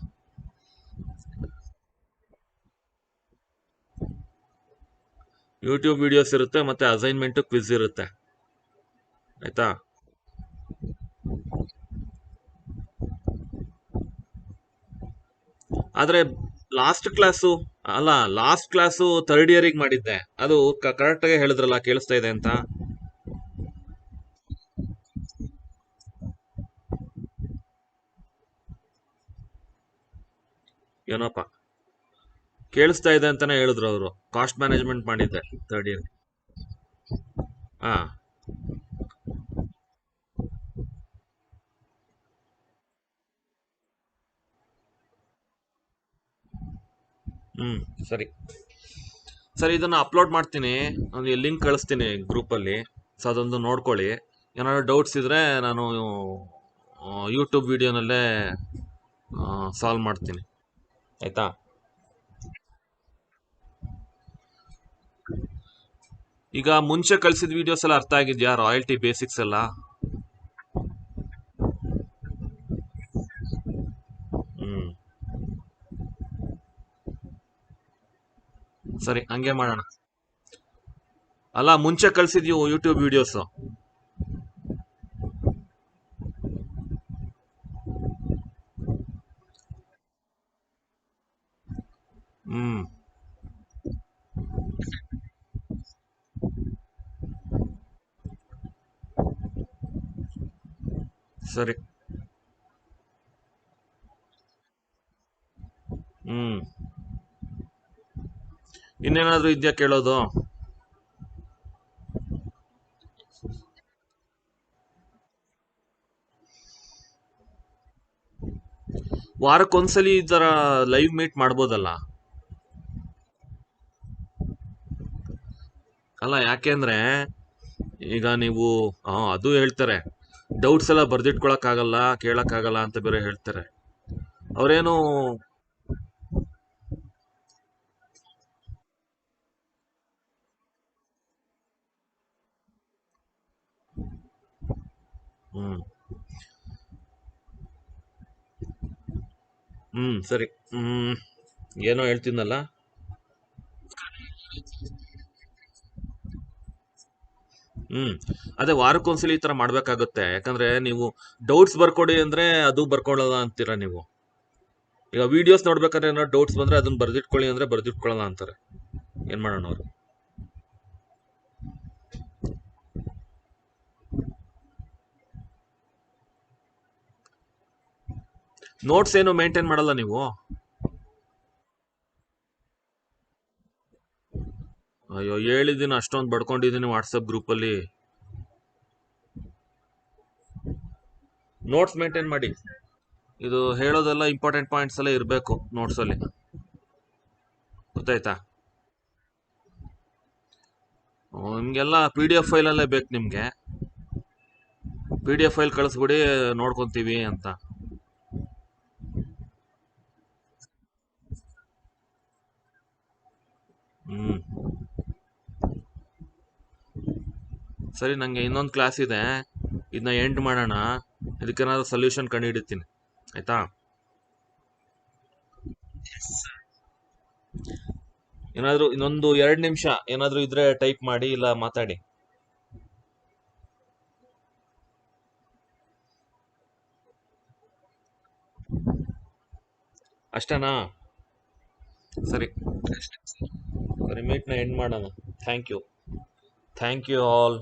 ಯೂಟ್ಯೂಬ್ ವಿಡಿಯೋಸ್ ಇರುತ್ತೆ, ಮತ್ತೆ ಅಸೈನ್ಮೆಂಟ್ ಕ್ವಿಜ್ ಇರುತ್ತೆ, ಆಯ್ತಾ? ಆದ್ರೆ ಲಾಸ್ಟ್ ಕ್ಲಾಸು ಥರ್ಡ್ ಇಯರಿಗೆ ಮಾಡಿದ್ದೆ, ಅದು ಕರೆಕ್ಟಾಗಿ ಹೇಳಿದ್ರಲ್ಲ, ಕೇಳಿಸ್ತಾ ಇದೆ ಅಂತ. ಏನೋಪ್ಪ, ಕೇಳಿಸ್ತಾ ಇದೆ ಅಂತಾನೆ ಹೇಳಿದ್ರು ಅವರು. ಕಾಸ್ಟ್ ಮ್ಯಾನೇಜ್ಮೆಂಟ್ ಮಾಡಿದ್ದೆ ಥರ್ಡ್ ಇಯರ್. ಹಾ, ಹ್ಮ್ ಸರಿ ಸರಿ, ಇದನ್ನ ಅಪ್ಲೋಡ್ ಮಾಡ್ತೀನಿ, ಒಂದು ಲಿಂಕ್ ಕಳಿಸ್ತೀನಿ ಗ್ರೂಪಲ್ಲಿ. ಸೊ ಅದೊಂದು ನೋಡ್ಕೊಳ್ಳಿ. ಏನಾದ್ರು ಡೌಟ್ಸ್ ಇದ್ರೆ ನಾನು ಯೂಟ್ಯೂಬ್ ವಿಡಿಯೋನಲ್ಲೇ ಸಾಲ್ವ್ ಮಾಡ್ತೀನಿ, ಆಯ್ತಾ? ಈಗ ಮುಂಚೆ ಕಳಿಸಿದ ವಿಡಿಯೋಸ್ ಎಲ್ಲ ಅರ್ಥ ಆಗಿದ್ಯಾ? ರಾಯಲ್ಟಿ ಬೇಸಿಕ್ಸ್ ಎಲ್ಲ. ಹ್ಮ್ ಸರಿ, ಹಂಗೆ ಮಾಡೋಣ. ಅಲ್ಲ, ಮುಂಚೆ ಕಳ್ಸಿದ್ಯು ಯೂಟ್ಯೂಬ್ ವಿಡಿಯೋಸ್. ಹ್ಮ್ ಸರಿ. ಹ್ಮ್ ಇನ್ನೇನಾದ್ರೂ ಇದ್ಯಾ ಕೇಳೋದು? ವಾರಕ್ಕೊಂದ್ಸಲಿ ಈ ತರ ಲೈವ್ ಮೀಟ್ ಮಾಡ್ಬೋದಲ್ಲ? ಅಲ್ಲ, ಯಾಕೆಂದ್ರೆ ಈಗ ನೀವು ಅದು ಹೇಳ್ತಾರೆ, ಡೌಟ್ಸ್ ಎಲ್ಲ ಬರ್ದಿಟ್ಕೊಳಕ್ ಆಗಲ್ಲ, ಕೇಳಕ್ ಆಗಲ್ಲ ಅಂತ ಬೇರೆ ಹೇಳ್ತಾರೆ ಅವ್ರೇನು. ಹ್ಮ್ ಸರಿ. ಏನೋ ಹೇಳ್ತೀನಲ್ಲ. ಅದೇ ವಾರಕ್ಕೊಂದ್ಸಲಿ ಈ ತರ ಮಾಡ್ಬೇಕಾಗುತ್ತೆ, ಯಾಕಂದ್ರೆ ನೀವು ಡೌಟ್ಸ್ ಬರ್ಕೊಡಿ ಅಂದ್ರೆ ಅದು ಬರ್ಕೊಳ್ಳಲ್ಲ ಅಂತೀರಾ ನೀವು. ಈಗ ವಿಡಿಯೋಸ್ ನೋಡ್ಬೇಕಾದ್ರೆ ಏನೋ ಡೌಟ್ಸ್ ಬಂದ್ರೆ ಅದನ್ನ ಬರ್ದಿಟ್ಕೊಳ್ಳಿ ಅಂದ್ರೆ ಬರ್ದಿಟ್ಕೊಳ್ಳಲ್ಲ ಅಂತಾರೆ. ಏನ್ ಮಾಡೋಣ ಅವ್ರು? ನೋಟ್ಸ್ ಏನು ಮೇಂಟೈನ್ ಮಾಡಲ್ಲ ನೀವು? ಅಯ್ಯೋ ಹೇಳಿದ್ದೀನಿ, ಅಷ್ಟೊಂದು ಬಡ್ಕೊಂಡಿದ್ದೀನಿ ವಾಟ್ಸಪ್ ಗ್ರೂಪಲ್ಲಿ. ನೋಟ್ಸ್ ಮೇಂಟೈನ್ ಮಾಡಿ. ಇದು ಹೇಳೋದೆಲ್ಲ ಇಂಪಾರ್ಟೆಂಟ್ ಪಾಯಿಂಟ್ಸ್ ಎಲ್ಲ ಇರಬೇಕು ನೋಟ್ಸಲ್ಲಿ, ಗೊತ್ತಾಯ್ತಾ? ನಿಮಗೆಲ್ಲ ಪಿ ಡಿ ಎಫ್ ಫೈಲಲ್ಲೇ ಬೇಕು ನಿಮಗೆ. ಪಿ ಡಿ ಎಫ್ ಫೈಲ್ ಕಳಿಸ್ಬಿಡಿ, ನೋಡ್ಕೊತೀವಿ ಅಂತ. ಹ್ಞೂ ಸರಿ, ನನಗೆ ಇನ್ನೊಂದು ಕ್ಲಾಸ್ ಇದೆ, ಇದನ್ನ ಎಂಡ್ ಮಾಡೋಣ. ಇದಕ್ಕೇನಾದ್ರೂ ಸೊಲ್ಯೂಷನ್ ಕಂಡುಹಿಡಿತೀನಿ, ಆಯಿತಾ? ಏನಾದರೂ ಇನ್ನೊಂದು 2 ನಿಮಿಷ ಏನಾದರೂ ಇದ್ರೆ ಟೈಪ್ ಮಾಡಿ, ಇಲ್ಲ ಮಾತಾಡಿ. ಅಷ್ಟೇನಾ? ಸರಿ ಸರಿ, ಮೀಟ್ನ ಎಂಡ್ ಮಾಡೋಣ. Thank you. Thank you all.